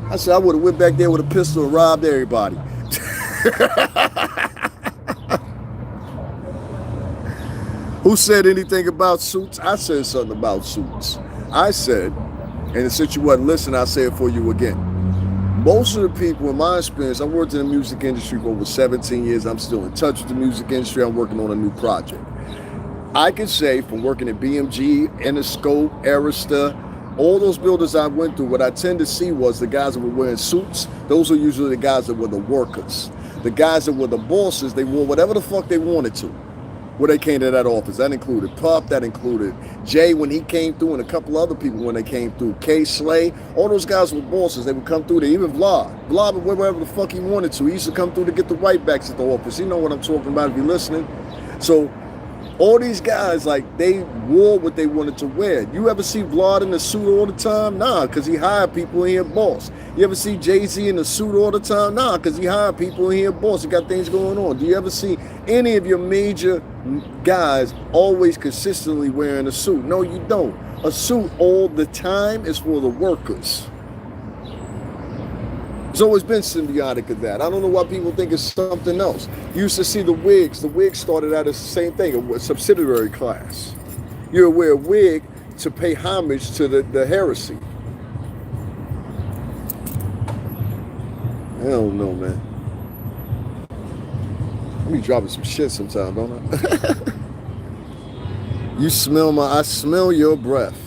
Speaker 1: I said I would have went back there with a pistol and robbed everybody. Who said anything about suits? I said something about suits. I said, and since you wasn't listening, I'll say it for you again. Most of the people, in my experience, I worked in the music industry for over 17 years. I'm still in touch with the music industry. I'm working on a new project. I can say from working at BMG, Interscope, Arista, all those buildings I went through, what I tend to see was the guys that were wearing suits, those are usually the guys that were the workers. The guys that were the bosses, they wore whatever the fuck they wanted to when they came to that office. That included Puff, that included Jay when he came through, and a couple other people when they came through. K Slay, all those guys were bosses. They would come through there. Even Vlad would wear whatever the fuck he wanted to. He used to come through to get the right backs at the office. You know what I'm talking about if you're listening. So all these guys, like, they wore what they wanted to wear. You ever see Vlad in a suit all the time? Nah, because he hired people and he a boss. You ever see Jay-Z in a suit all the time? Nah, because he hired people and he a boss. He got things going on. Do you ever see any of your major guys always consistently wearing a suit? No, you don't. A suit all the time is for the workers. It's always been symbiotic of that. I don't know why people think it's something else. You used to see the wigs. The wigs started out as the same thing, a subsidiary class. You wear a wig to pay homage to the heresy. I don't know, man. I be dropping some shit sometimes, don't I? I smell your breath.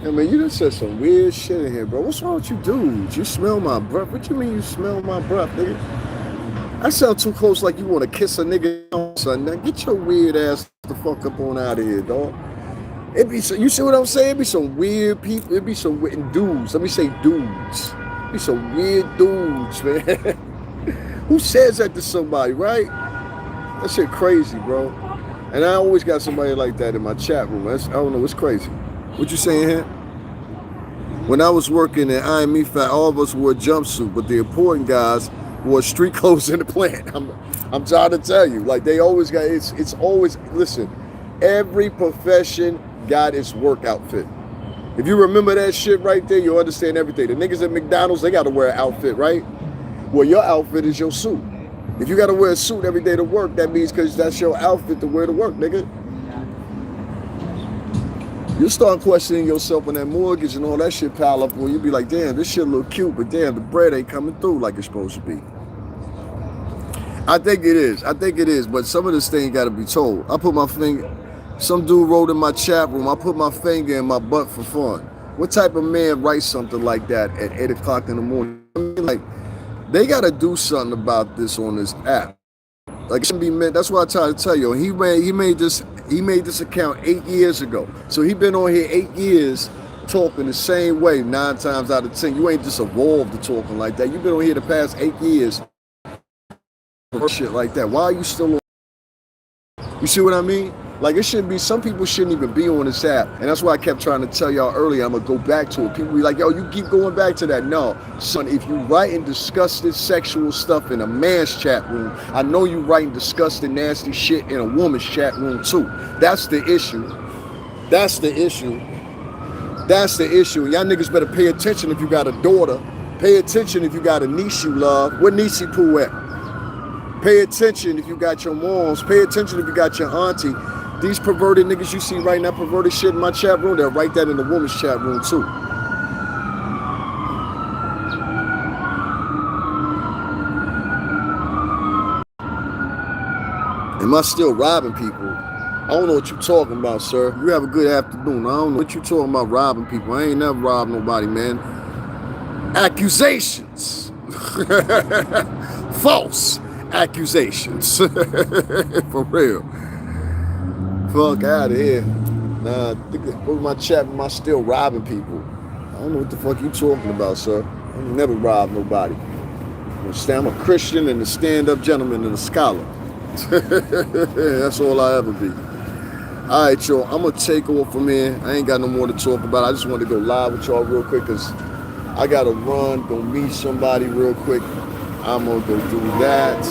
Speaker 1: Yeah, man, you done said some weird shit in here, bro. What's wrong with you dudes? You smell my breath? What you mean you smell my breath, nigga? I sound too close like you want to kiss a nigga, son. Now get your weird ass the fuck up on out of here, dog. It be so, you see what I'm saying? It be some weird people. It be some weird dudes. Let me say dudes. It be some weird dudes, man. Who says that to somebody, right? That shit crazy, bro. And I always got somebody like that in my chat room. I don't know, it's crazy. What you saying here? When I was working at IME Fat, all of us wore a jumpsuit, but the important guys wore street clothes in the plant. I'm trying to tell you, like they always got, it's always, listen, every profession got its work outfit. If you remember that shit right there, you'll understand everything. The niggas at McDonald's, they got to wear an outfit, right? Well, your outfit is your suit. If you got to wear a suit every day to work, that means because that's your outfit to wear to work, nigga. You start questioning yourself when that mortgage and all that shit pile up, well, you be like, damn, this shit look cute, but damn, the bread ain't coming through like it's supposed to be. I think it is, but some of this thing got to be told. I put my finger, some dude wrote in my chat room, I put my finger in my butt for fun. What type of man writes something like that at 8 o'clock in the morning? I mean, like, they got to do something about this on this app. Like, it shouldn't be meant. That's what I try to tell you. He made this account 8 years ago. So he been on here 8 years talking the same way 9 times out of 10. You ain't just evolved to talking like that. You've been on here the past 8 years for shit like that. Why are you still on? You see what I mean? Like, it shouldn't be, some people shouldn't even be on this app. And that's why I kept trying to tell y'all earlier, I'm going to go back to it. People be like, yo, you keep going back to that. No, son, if you write and disgusting sexual stuff in a man's chat room, I know you writing disgusting, nasty shit in a woman's chat room too. That's the issue. That's the issue. That's the issue. Y'all niggas better pay attention if you got a daughter. Pay attention if you got a niece you love. Where Niecy Pooh at? Pay attention if you got your moms. Pay attention if you got your auntie. These perverted niggas you see writing that perverted shit in my chat room, they'll write that in the woman's chat room too. Am I still robbing people? I don't know what you're talking about, sir. You have a good afternoon. I don't know what you're talking about robbing people. I ain't never robbed nobody, man. Accusations. False accusations. For real. Fuck out of here. Nah, what my chat? Am I still robbing people? I don't know what the fuck you talking about, sir. I never robbed nobody. I'm a Christian and a stand-up gentleman and a scholar. That's all I ever be. All right, y'all. I'm gonna take off from here. I ain't got no more to talk about. I just wanted to go live with y'all real quick because I gotta run, go meet somebody real quick. I'm gonna go do that.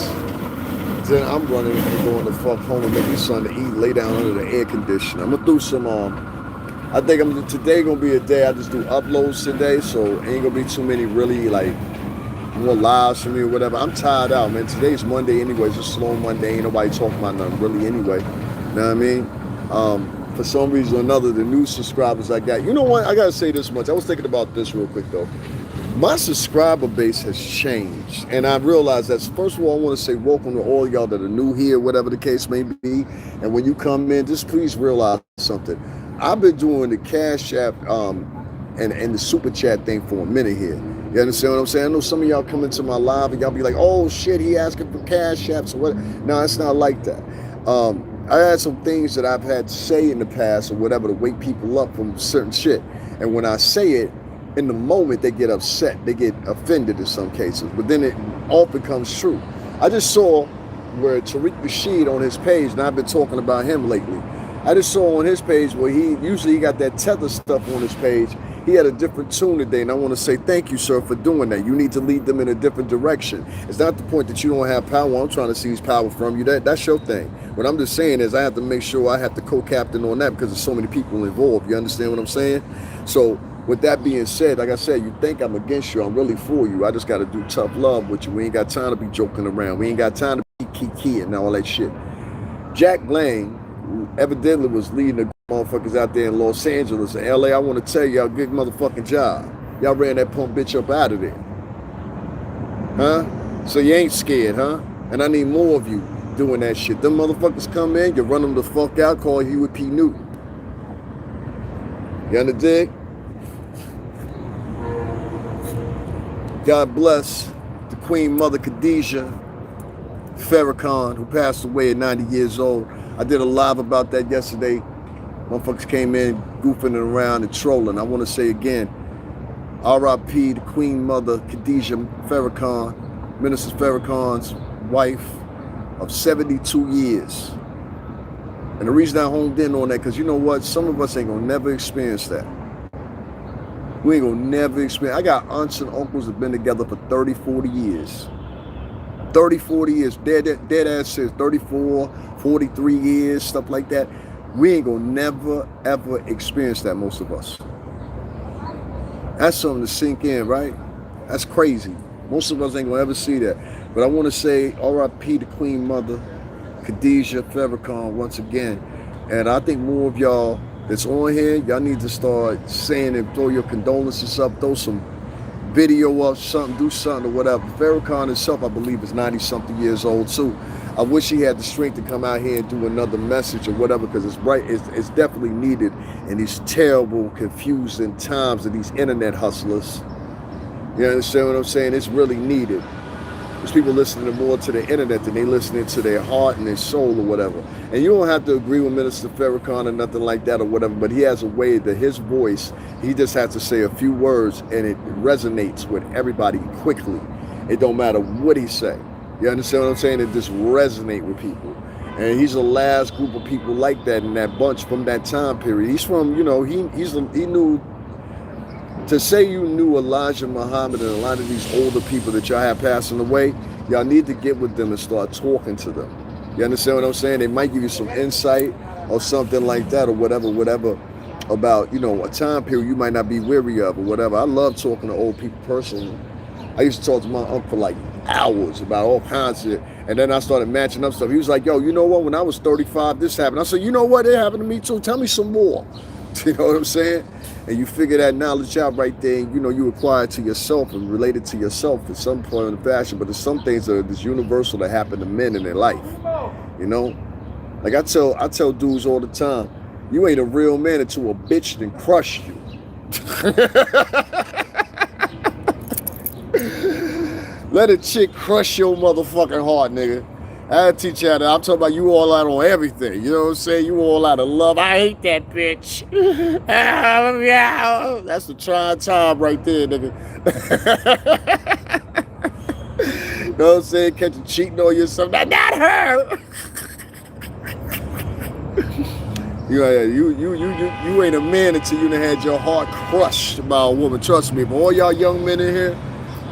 Speaker 1: Then I'm running and going to fuck home and make me something to eat, lay down under the air conditioner. I'm gonna do some I think today gonna be a day I just do uploads today, so ain't gonna be too many really like more lives for me or whatever. I'm tired out, man. Today's Monday anyway, it's a slow Monday, ain't nobody talking about nothing really anyway. You know what I mean? For some reason or another, the new subscribers I got, you know what, I gotta say this much. I was thinking about this real quick though. My subscriber base has changed, and I realized that. First of all, I want to say welcome to all y'all that are new here, whatever the case may be. And when you come in, just please realize something. I've been doing the Cash App and the Super Chat thing for a minute here. You understand what I'm saying? I know some of y'all come into my live and y'all be like, oh shit, he asking for Cash Apps or what? No, it's not like that. I had some things that I've had to say in the past or whatever to wake people up from certain shit. And when I say it, in the moment they get upset, they get offended in some cases, but then it all becomes true. I just saw where Tariq Rashid on his page, and I've been talking about him lately. I just saw on his page where he got that tether stuff on his page. He had a different tune today, and I want to say thank you, sir, for doing that. You need to lead them in a different direction. It's not the point that you don't have power. I'm trying to seize power from you. That's your thing. What I'm just saying is I have to make sure I have to co-captain on that because there's so many people involved. You understand what I'm saying? So with that being said, like I said, you think I'm against you. I'm really for you. I just got to do tough love with you. We ain't got time to be joking around. We ain't got time to be kiki and all that shit. Jack Lang, who evidently was leading the motherfuckers out there in Los Angeles and LA, I want to tell y'all, good motherfucking job. Y'all ran that pump bitch up out of there. Huh? So you ain't scared, huh? And I need more of you doing that shit. Them motherfuckers come in, you run them the fuck out, call Huey P. Newton. You understand? God bless the Queen Mother Khadijah Farrakhan, who passed away at 90 years old. I did a live about that yesterday. Motherfuckers came in goofing around and trolling. I want to say again, R.I.P. the Queen Mother Khadijah Farrakhan, Minister Farrakhan's wife of 72 years. And the reason I honed in on that, because you know what? Some of us ain't going to never experience that. We ain't gonna never experience. I got aunts and uncles that have been together for 30, 40 years. 30, 40 years. Dead ass says 34, 43 years, stuff like that. We ain't gonna never, ever experience that, most of us. That's something to sink in, right? That's crazy. Most of us ain't gonna ever see that. But I want to say R.I.P. the Queen Mother, Khadijah Farrakhan, once again. And I think more of y'all that's on here, y'all need to start saying and throw your condolences up, throw some video up, something, do something or whatever. Farrakhan himself, I believe, is 90-something years old too. I wish he had the strength to come out here and do another message or whatever, because it's definitely needed in these terrible, confusing times of these internet hustlers. You understand what I'm saying? It's really needed. There's people listening more to the internet than they listening to their heart and their soul or whatever. And you don't have to agree with Minister Farrakhan or nothing like that or whatever, but he has a way that his voice, he just has to say a few words and it resonates with everybody quickly. It don't matter what he say. You understand what I'm saying? It just resonate with people. And he's the last group of people like that in that bunch from that time period. He's from, you know, he knew. To say you knew Elijah Muhammad and a lot of these older people that y'all have passing away, y'all need to get with them and start talking to them. You understand what I'm saying? They might give you some insight or something like that or whatever about, you know, a time period you might not be weary of or whatever. I love talking to old people personally. I used to talk to my uncle for like hours about all kinds of shit. And then I started matching up stuff. He was like, yo, you know what? When I was 35, this happened. I said, you know what? It happened to me too. Tell me some more. You know what I'm saying? And you figure that knowledge out right there, and you know you acquire it to yourself and relate it to yourself in some point in fashion. But there's some things that are just universal that happen to men in their life. You know? Like I tell dudes all the time, you ain't a real man until a bitch then crush you. Let a chick crush your motherfucking heart, nigga. I teach you how to. I'm talking about you all out on everything. You know what I'm saying? You all out of love. I hate that bitch. That's the trying time right there, nigga. You know what I'm saying? Catch you cheating on yourself. Not her. You ain't a man until you done had your heart crushed by a woman. Trust me. But all y'all young men in here,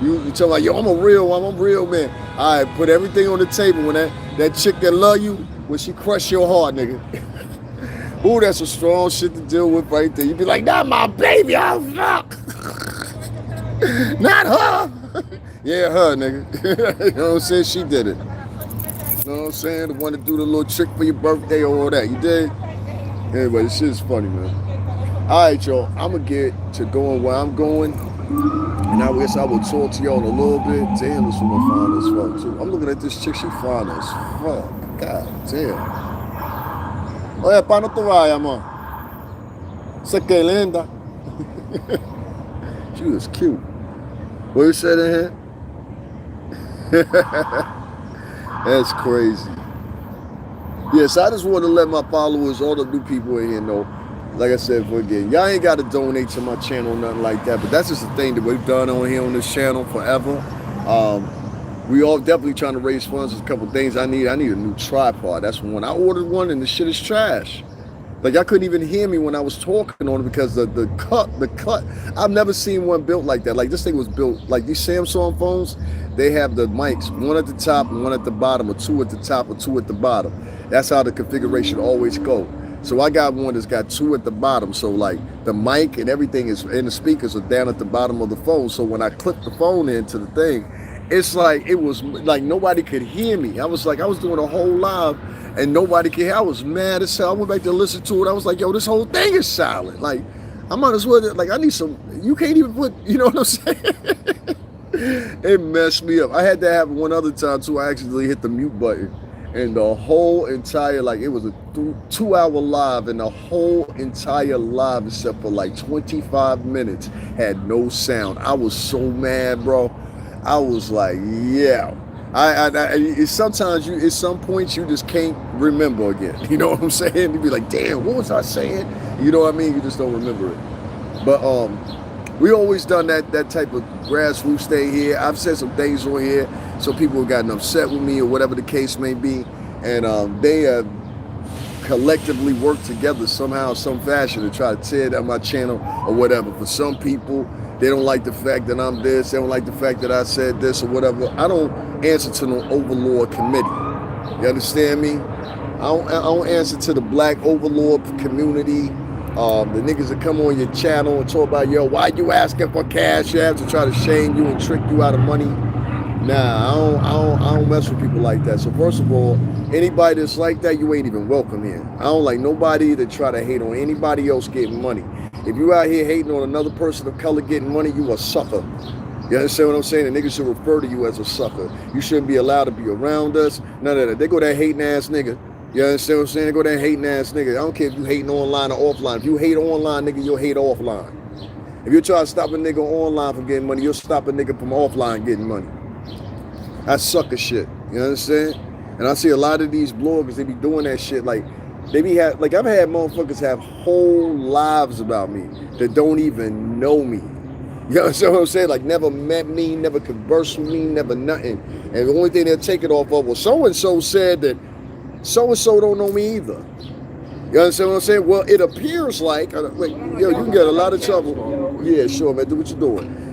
Speaker 1: you tell like, yo, I'm a real man. All right, put everything on the table. When that chick that love you, when she crush your heart, nigga. Ooh, that's a strong shit to deal with right there. You be like, not my baby, oh fuck. Not her. Yeah, her, nigga. You know what I'm saying? She did it. You know what I'm saying? The one to do the little trick for your birthday or all that. You did? Anyway, this shit is funny, man. All right, y'all. I'm going to get to going where I'm going. And I guess I will talk to y'all in a little bit. Damn, this woman fine as fuck, too. I'm looking at this chick. She fine as fuck. God damn. Oye, pa, no te vayas, amor. Sé que linda. She was cute. What you said in here? That's crazy. Yes, I just want to let my followers, all the new people in here know, like I said again, y'all ain't got to donate to my channel, nothing like that, but that's just the thing that we've done on here on this channel forever. We all definitely trying to raise funds. There's a couple things I need. I need a new tripod. That's one. I ordered one and the shit is trash. Like, y'all couldn't even hear me when I was talking on it because the cut, I've never seen one built like that. Like, this thing was built, like these Samsung phones, they have the mics, one at the top and one at the bottom, or two at the top or two at the bottom. That's how the configuration always go. So I got one that's got two at the bottom. So like the mic and everything is, and the speakers are down at the bottom of the phone. So when I clip the phone into the thing, it's like, it was like nobody could hear me. I was doing a whole live and nobody could hear. I was mad as hell. I went back to listen to it. I was like, yo, this whole thing is silent. Like, I might as well, like, I need some, you can't even put, you know what I'm saying? It messed me up. I had to have one other time too. I accidentally hit the mute button. And the whole entire, like, it was a 2-hour live, and the whole entire live, except for like 25 minutes, had no sound. I was so mad, bro. I was like, yeah. Sometimes at some points you just can't remember again. You know what I'm saying? You be like, damn, what was I saying? You know what I mean? You just don't remember it. But we always done that type of grassroots thing here. I've said some things on here, so people have gotten upset with me or whatever the case may be, and they have collectively worked together somehow, some fashion to try to tear down my channel or whatever. For some people, they don't like the fact that I'm this, they don't like the fact that I said this or whatever. I don't answer to no overlord committee. You understand me? I don't answer to the black overlord community. The niggas that come on your channel and talk about, yo, why you asking for cash apps to try to shame you and trick you out of money? Nah, I don't mess with people like that. So first of all, anybody that's like that, you ain't even welcome here. I don't like nobody that try to hate on anybody else getting money. If you out here hating on another person of color getting money, you a sucker. You understand what I'm saying? The niggas should refer to you as a sucker. You shouldn't be allowed to be around us. None of that. They go that hating ass nigga. You understand what I'm saying? They go that hating ass nigga. I don't care if you hating online or offline. If you hate online, nigga, you'll hate offline. If you try to stop a nigga online from getting money, you'll stop a nigga from offline getting money. That's sucker shit. You understand? And I see a lot of these bloggers, they be doing that shit. Like, they be like, I've had motherfuckers have whole lives about me that don't even know me. You understand what I'm saying? Like, never met me, never conversed with me, never nothing. And the only thing they'll take it off of, well, so-and-so said that so-and-so don't know me either. You understand what I'm saying? Well, it appears like yo, you can get a lot of trouble. Yeah, sure, man, do what you're doing.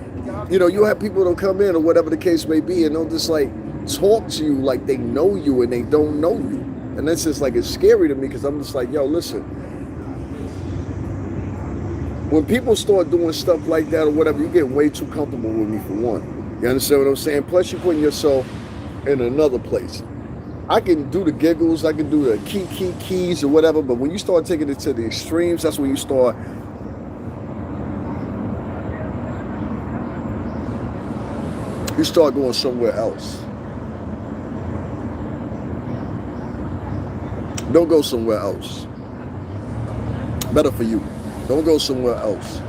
Speaker 1: You know, you'll have people that'll come in or whatever the case may be, and they'll just like talk to you like they know you and they don't know you. And that's just like, it's scary to me because I'm just like, yo, listen. When people start doing stuff like that or whatever, you get way too comfortable with me for one. You understand what I'm saying? Plus, you're putting yourself in another place. I can do the giggles, I can do the keys or whatever, but when you start taking it to the extremes, that's when you start going somewhere else. Don't go somewhere else. Better for you. Don't go somewhere else.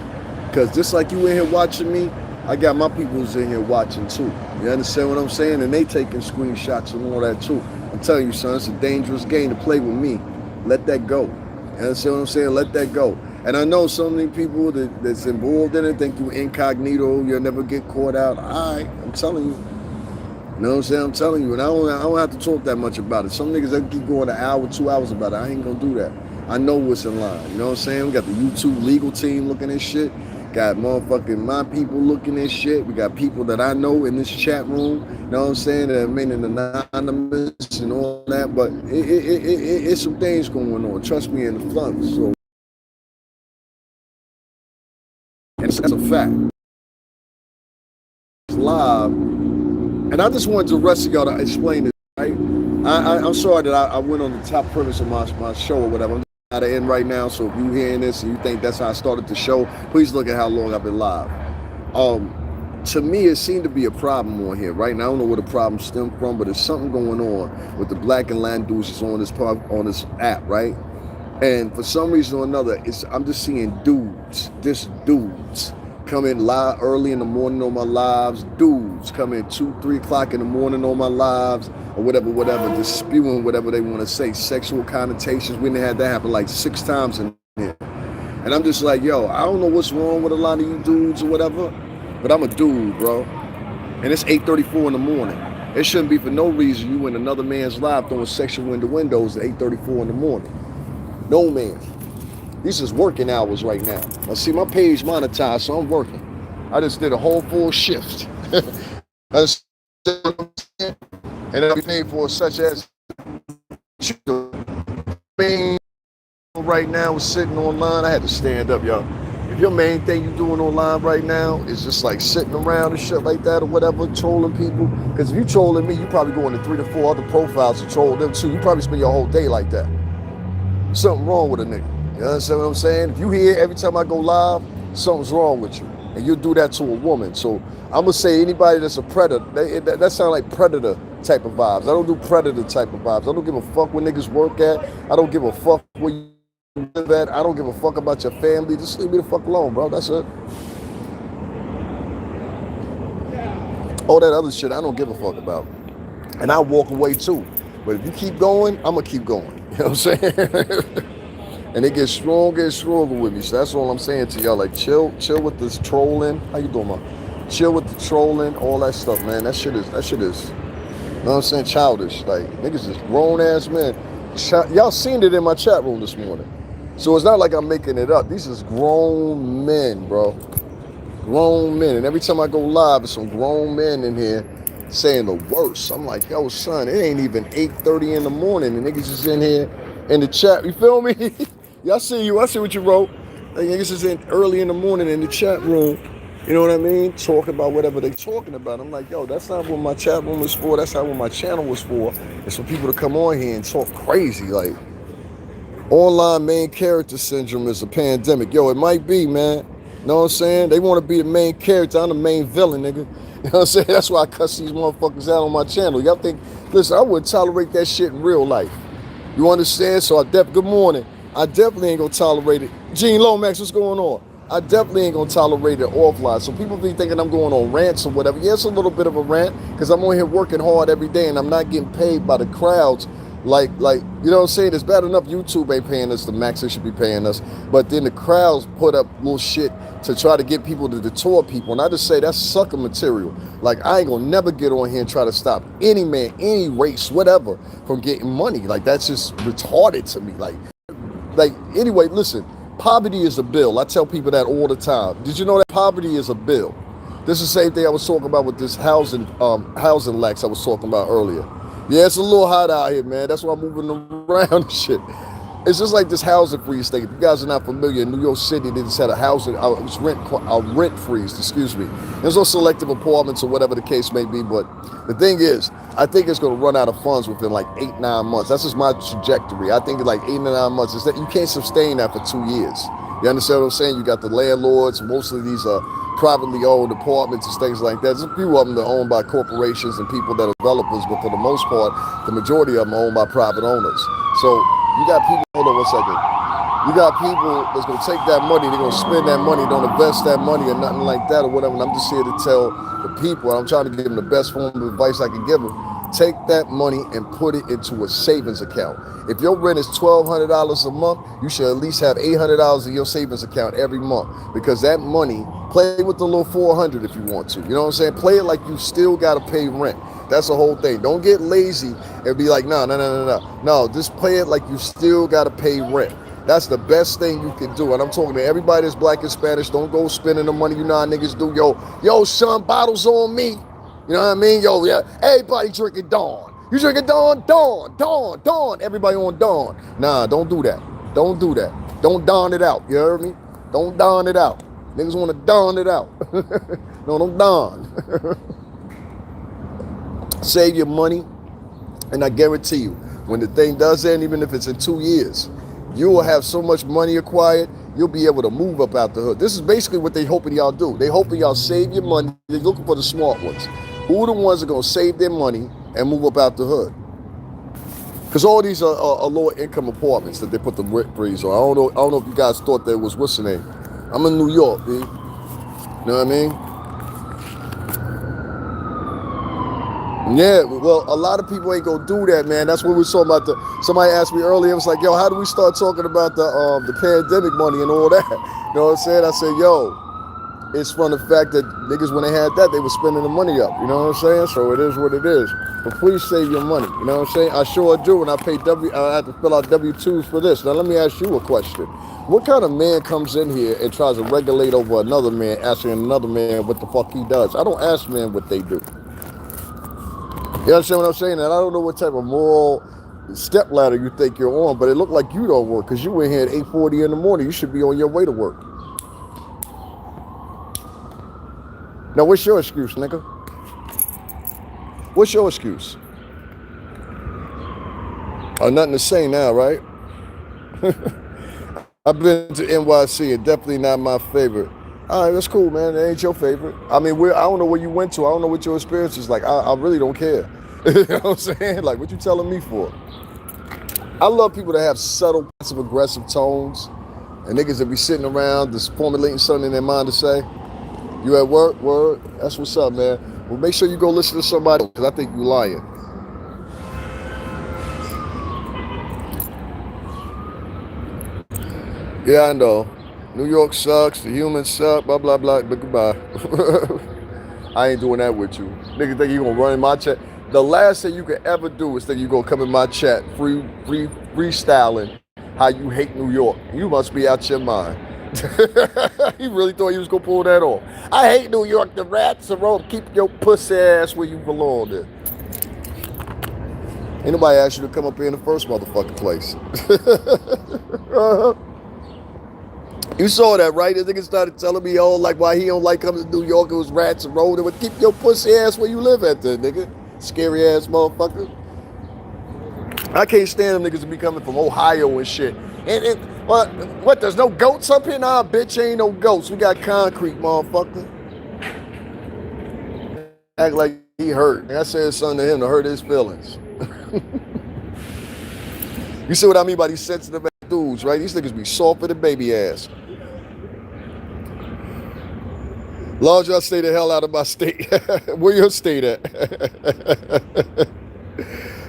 Speaker 1: Because just like you in here watching me, I got my peoples in here watching too. You understand what I'm saying? And they taking screenshots and all that too. I'm telling you, son, it's a dangerous game to play with me. Let that go. You understand what I'm saying? Let that go. And I know so many people that's involved in it think you incognito, you'll never get caught out. All right, I'm telling you. You know what I'm saying? I'm telling you. And I don't have to talk that much about it. Some niggas that keep going an hour, 2 hours about it. I ain't gonna do that. I know what's in line. You know what I'm saying? We got the YouTube legal team looking at shit. Got motherfucking my people looking at shit. We got people that I know in this chat room. You know what I'm saying? That remain anonymous and all that. But it's some things going on. Trust me, in the front. So and that's a fact. It's live. And I just wanted the rest of y'all to explain it, right? I'm sorry that I went on the top premise of my show or whatever. I'm at the end right now, so if you hearing this and you think that's how I started the show, please look at how long I've been live. To me, it seemed to be a problem on here, right? And I don't know where the problem stemmed from, but there's something going on with the Black and Landuces on this app, right? And for some reason or another, I'm just seeing dudes come in live early in the morning on my lives, dudes come in 2, 3 o'clock in the morning on my lives, or whatever, just spewing whatever they want to say, sexual connotations. We done had that happen like 6 times in here. And I'm just like, yo, I don't know what's wrong with a lot of you dudes or whatever, but I'm a dude, bro. And it's 8:34 in the morning. It shouldn't be for no reason you in another man's life throwing sexual windows at 8:34 in the morning. No, man. These is working hours right now. I see my page monetized, so I'm working. I just did a whole full shift. And I'll be paid for such as right now is sitting online. I had to stand up, y'all. If your main thing you doing online right now is just like sitting around and shit like that or whatever, trolling people, because if you trolling me, you probably go into 3 to 4 other profiles to troll them too. You probably spend your whole day like that. Something wrong with a nigga. You understand what I'm saying? If you hear every time I go live, something's wrong with you. And you'll do that to a woman. So I'm going to say anybody that's a predator, that sounds like predator type of vibes. I don't do predator type of vibes. I don't give a fuck where niggas work at. I don't give a fuck where you live at. I don't give a fuck about your family. Just leave me the fuck alone, bro. That's it. All that other shit I don't give a fuck about. And I walk away too. But if you keep going, I'm going to keep going. You know what I'm saying? And it gets stronger and stronger with me. So that's all I'm saying to y'all. Like, chill with this trolling. How you doing, man? Chill with the trolling, all that stuff, man. That shit is, you know what I'm saying, childish. Like, niggas is grown-ass men. Y'all seen it in my chat room this morning. So it's not like I'm making it up. These is grown men, bro. Grown men. And every time I go live, there's some grown men in here saying the worst. I'm like, yo, son, it ain't even 8:30 in the morning. The niggas is in here in the chat. You feel me? Yeah, I see you. I see what you wrote. Like, niggas is in early in the morning in the chat room. You know what I mean? Talking about whatever they talking about. I'm like, yo, that's not what my chat room is for. That's not what my channel was for. It's for people to come on here and talk crazy. Like, online main character syndrome is a pandemic. Yo, it might be, man. You know what I'm saying? They want to be the main character. I'm the main villain, nigga. You know what I'm saying? That's why I cuss these motherfuckers out on my channel. Y'all think, listen, I wouldn't tolerate that shit in real life. You understand? So good morning. I definitely ain't gonna tolerate it. Gene Lomax, what's going on? I definitely ain't gonna tolerate it offline. So people be thinking I'm going on rants or whatever. Yeah, it's a little bit of a rant because I'm on here working hard every day and I'm not getting paid by the crowds. Like, you know what I'm saying? It's bad enough YouTube ain't paying us the max they should be paying us. But then the crowds put up little shit to try to get people to detour people. And I just say that's sucker material. Like, I ain't gonna never get on here and try to stop any man, any race, whatever, from getting money. Like, that's just retarded to me. Like, anyway, listen, poverty is a bill. I tell people that all the time. Did you know that poverty is a bill? This is the same thing I was talking about with this housing lax I was talking about earlier. Yeah, it's a little hot out here, man. That's why I'm moving around and shit. It's just like this housing freeze thing. If you guys are not familiar, in New York City, they just had a rent freeze, excuse me. There's no selective apartments or whatever the case may be, but the thing is, I think it's going to run out of funds within like 8-9 months. That's just my trajectory. I think like 8 to 9 months. Is that you can't sustain that for 2 years. You understand what I'm saying? You got the landlords. Most of these are privately owned apartments and things like that. There's a few of them that are owned by corporations and people that are developers, but for the most part, the majority of them are owned by private owners. So you got people, hold on one second. You got people that's gonna take that money, they're gonna spend that money, don't invest that money or nothing like that or whatever. And I'm just here to tell the people, I'm trying to give them the best form of advice I can give them. Take that money and put it into a savings account. If your rent is $1,200 a month, you should at least have $800 in your savings account every month, because that money, play with the little 400 if you want to. You know what I'm saying? Play it like you still gotta pay rent. That's the whole thing. Don't get lazy and be like, no. No, just play it like you still gotta pay rent. That's the best thing you can do. And I'm talking to everybody that's black and Spanish. Don't go spending the money you know how niggas do. Yo, son, bottles on me. You know what I mean? Yo, yeah, everybody drinking Dawn. You drinking Dawn? Dawn. Everybody on Dawn. Nah, don't do that. Don't do that. Don't Dawn it out. You heard me? Don't Dawn it out. Niggas want to Dawn it out. No, don't Dawn. Save your money, and I guarantee you, when the thing does end, even if it's in 2 years, you will have so much money acquired, you'll be able to move up out the hood. This is basically what they hoping y'all do. They hoping y'all save your money. They're looking for the smart ones. Who are the ones that are going to save their money and move up out the hood? Because all these are lower income apartments that they put the rent freeze on. I don't know if you guys thought that was, what's the name? I'm in New York, B. You know what I mean? Yeah, well, a lot of people ain't gonna do that, man. That's what we were talking about. Somebody asked me earlier, it was like, yo, how do we start talking about the pandemic money and all that? You know what I'm saying? I said, yo, it's from the fact that niggas, when they had that, they were spending the money up. You know what I'm saying? So it is what it is. But please save your money. You know what I'm saying? I sure do, and I have to fill out W-2s for this. Now let me ask you a question. What kind of man comes in here and tries to regulate over another man, asking another man what the fuck he does? I don't ask men what they do. You understand what I'm saying? And I don't know what type of moral step ladder you think you're on, but it looked like you don't work, because you were here at 8:40 in the morning. You should be on your way to work. Now, what's your excuse, nigga? What's your excuse? Nothing to say now, right? I've been to NYC, and definitely not my favorite. All right, that's cool, man. It ain't your favorite. I mean, I don't know where you went to. I don't know what your experience is like. I really don't care. You know what I'm saying? Like, what you telling me for? I love people that have subtle, passive-aggressive tones, and niggas that be sitting around just formulating something in their mind to say. You at work? Word? That's what's up, man. Well, make sure you go listen to somebody, because I think you lying. Yeah, I know. New York sucks, the humans suck, blah, blah, blah, but goodbye. I ain't doing that with you. Nigga think you gonna run in my chat. The last thing you could ever do is think you gonna come in my chat freestyling how you hate New York. You must be out your mind. He really thought he was gonna pull that off. I hate New York, the rats, the road. Keep your pussy ass where you belong there. Ain't nobody asked you to come up here in the first motherfucking place. You saw that, right? The nigga started telling me, like, why he don't like coming to New York. It was rats and road. It would keep your pussy ass where you live at, then, nigga. Scary ass motherfucker. I can't stand them niggas to be coming from Ohio and shit. And what? There's no goats up here? Nah, bitch, ain't no goats. We got concrete, motherfucker. Act like he hurt. I said something to him to hurt his feelings. You see what I mean by these sensitive ass dudes, right? These niggas be soft for the baby ass. Long as y'all stay the hell out of my state. Where your state at?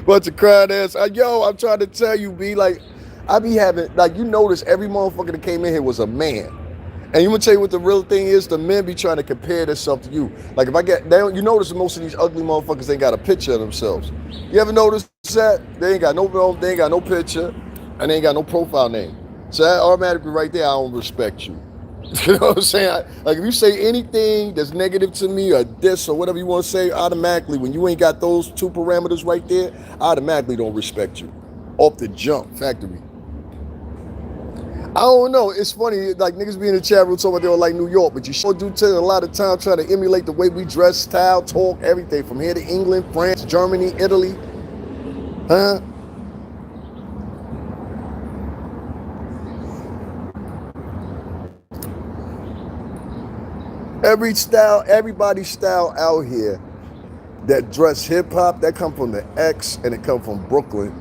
Speaker 1: Bunch of crying ass. Yo, I'm trying to tell you, B, like, I be having, like, you notice every motherfucker that came in here was a man. And you want to tell you what the real thing is? The men be trying to compare themselves to you. Like, if I get, you notice most of these ugly motherfuckers ain't got a picture of themselves. You ever notice that? They ain't got no picture, and they ain't got no profile name. So that automatically right there, I don't respect you. You know what I'm saying? Like, if you say anything that's negative to me or this or whatever you want to say, automatically, when you ain't got those two parameters right there, I automatically don't respect you. Off the jump, factory. I don't know. It's funny, like, niggas be in the chat room talking about they don't like New York, but you sure do tell a lot of time trying to emulate the way we dress, style, talk, everything, from here to England, France, Germany, Italy. Huh? Everybody's style out here that dress hip hop, that come from the X, and it come from Brooklyn.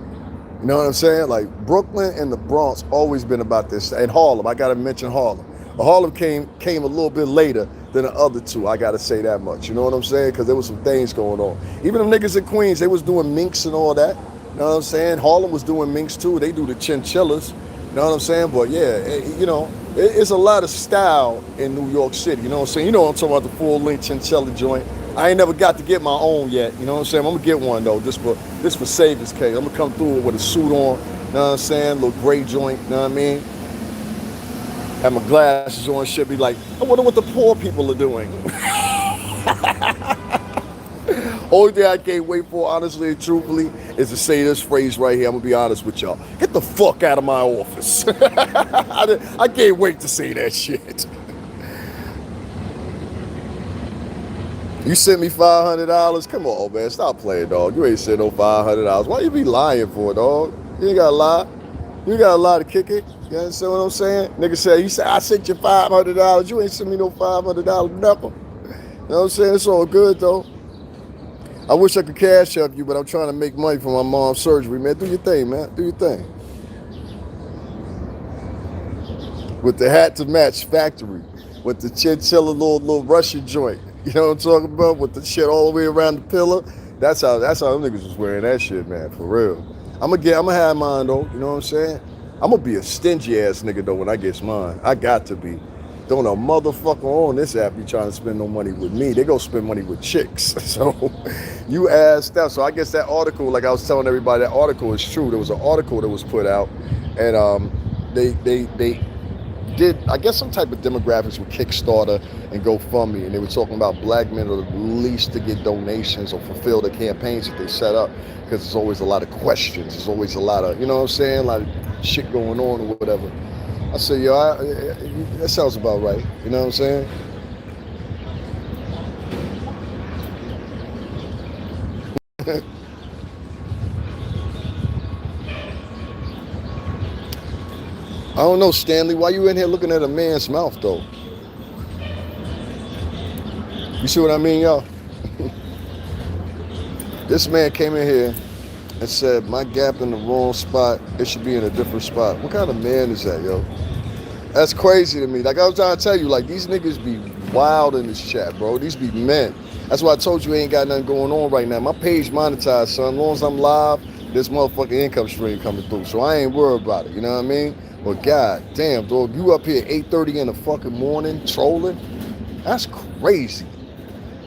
Speaker 1: You know what I'm saying? Like Brooklyn and the Bronx always been about this. And Harlem, I gotta mention Harlem. But Harlem came a little bit later than the other two. I gotta say that much. You know what I'm saying? Because there was some things going on. Even them niggas in Queens, they was doing minks and all that. You know what I'm saying? Harlem was doing minks too. They do the chinchillas. You know what I'm saying? But yeah, it's a lot of style in New York City. You know what I'm saying? You know what I'm talking about, the full length chinchilla joint. I ain't never got to get my own yet. You know what I'm saying? I'm gonna get one though, just for Savior's case. I'm gonna come through with a suit on. You know what I'm saying? Little gray joint. You know what I mean? Have my glasses on. Should be like, I wonder what the poor people are doing. Only thing I can't wait for, honestly and truthfully, is to say this phrase right here. I'm gonna be honest with y'all. Get the fuck out of my office. I can't wait to say that shit. You sent me $500? Come on, man. Stop playing, dog. You ain't sent no $500. Why you be lying for, dog? You ain't gotta lie. You ain't gotta lie to kick it. You understand what I'm saying? Nigga said, I sent you $500. You ain't sent me no $500 nothing. You know what I'm saying? It's all good, though. I wish I could cash up you, but I'm trying to make money for my mom's surgery, man. Do your thing, man. Do your thing. With the hat to match factory. With the chinchilla little Russian joint. You know what I'm talking about? With the shit all the way around the pillar. That's how them niggas was wearing that shit, man. For real. I'ma have mine though. You know what I'm saying? I'm gonna be a stingy ass nigga though when I get mine. I got to be. Don't a motherfucker on this app be trying to spend no money with me. They go spend money with chicks. So you asked that. So I guess that article, like I was telling everybody, that article is true. There was an article that was put out, and they did, I guess, some type of demographics with Kickstarter and GoFundMe, and they were talking about black men are the least to get donations or fulfill the campaigns that they set up, because there's always a lot of questions. There's always a lot of, you know what I'm saying, a lot of shit going on or whatever. I said, yo, that sounds about right. You know what I'm saying? I don't know, Stanley. Why you in here looking at a man's mouth, though? You see what I mean, y'all? This man came in here and said, my gap in the wrong spot, it should be in a different spot. What kind of man is that, yo? That's crazy to me. Like I was trying to tell you, like these niggas be wild in this chat, bro. These be men. That's why I told you ain't got nothing going on right now. My page monetized, son. As long as I'm live, this motherfucking income stream coming through. So I ain't worried about it, you know what I mean? But god damn, dog, you up here at 8:30 in the fucking morning trolling? That's crazy.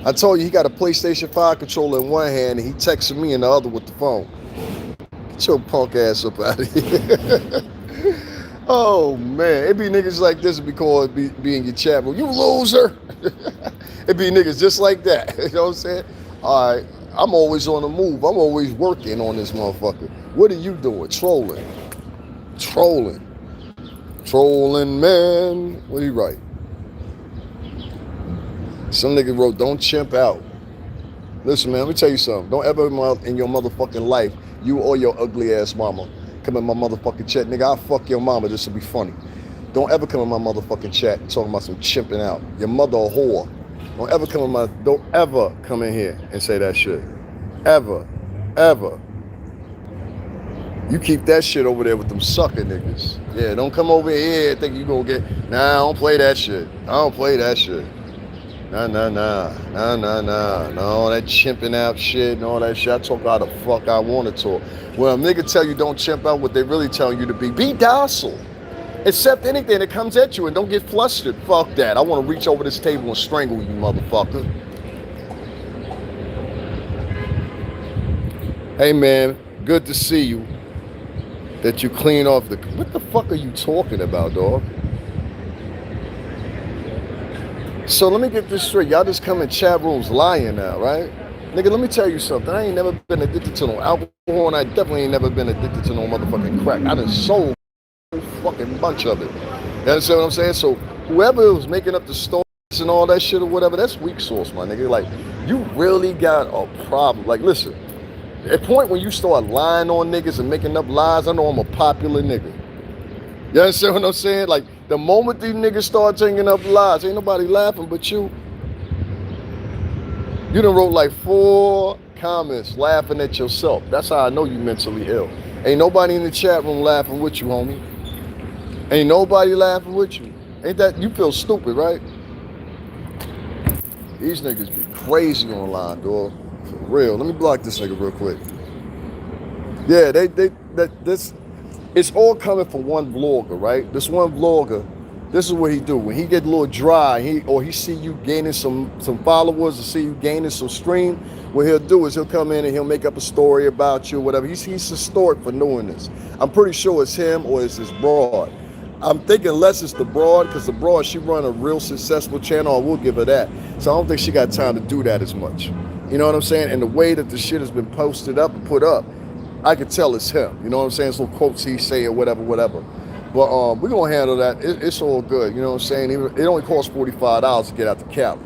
Speaker 1: I told you he got a PlayStation 5 controller in one hand and he texting me in the other with the phone. Get your punk ass up out of here. Oh man, it be niggas like this because be in your chat room. You loser. It be niggas just like that. You know what I'm saying? All right, I'm always on the move. I'm always working on this motherfucker. What are you doing? Trolling, man. What do you write? Some nigga wrote, don't chimp out. Listen, man, let me tell you something. Don't ever in your motherfucking life, you or your ugly ass mama, come in my motherfucking chat. Nigga, I'll fuck your mama just to be funny. Don't ever come in my motherfucking chat talking about some chimping out. Your mother a whore. Don't ever come in here and say that shit. Ever. You keep that shit over there with them sucker niggas. Yeah, don't come over here and think you gonna get, nah, I don't play that shit. Nah. No, that chimping out shit and all that shit. I talk how the fuck I want to talk. When a nigga tell you don't chimp out, what they really telling you to be docile. Accept anything that comes at you and don't get flustered. Fuck that. I want to reach over this table and strangle you, motherfucker. Hey man, good to see you. That you clean off the, what the fuck are you talking about, dog? So let me get this straight. Y'all just come in chat rooms lying now, right? Nigga, let me tell you something. I ain't never been addicted to no alcohol, and I definitely ain't never been addicted to no motherfucking crack. I done sold a fucking bunch of it. You understand what I'm saying? So whoever was making up the stories and all that shit or whatever, that's weak sauce, my nigga. Like, you really got a problem. Like, listen, at the point when you start lying on niggas and making up lies, I know I'm a popular nigga. You understand what I'm saying? Like, the moment these niggas start taking up lies, ain't nobody laughing but you. You done wrote like 4 comments laughing at yourself. That's how I know you mentally ill. Ain't nobody in the chat room laughing with you, homie. Ain't nobody laughing with you. Ain't that, you feel stupid, right? These niggas be crazy online, dog. For real. Let me block this nigga real quick. Yeah, this, it's all coming from one vlogger, right? This one vlogger, this is what he do. When he get a little dry, he see you gaining some followers, or see you gaining some stream, what he'll do is he'll come in and he'll make up a story about you or whatever. He's historic for doing this. I'm pretty sure it's him or it's his broad. I'm thinking less it's the broad, because the broad, she run a real successful channel, I will give her that. So I don't think she got time to do that as much. You know what I'm saying? And the way that the shit has been posted up and put up, I could tell it's him. You know what I'm saying? It's little quotes he say or whatever. But we're going to handle that. It's all good. You know what I'm saying? It only costs $45 to get out to Cali.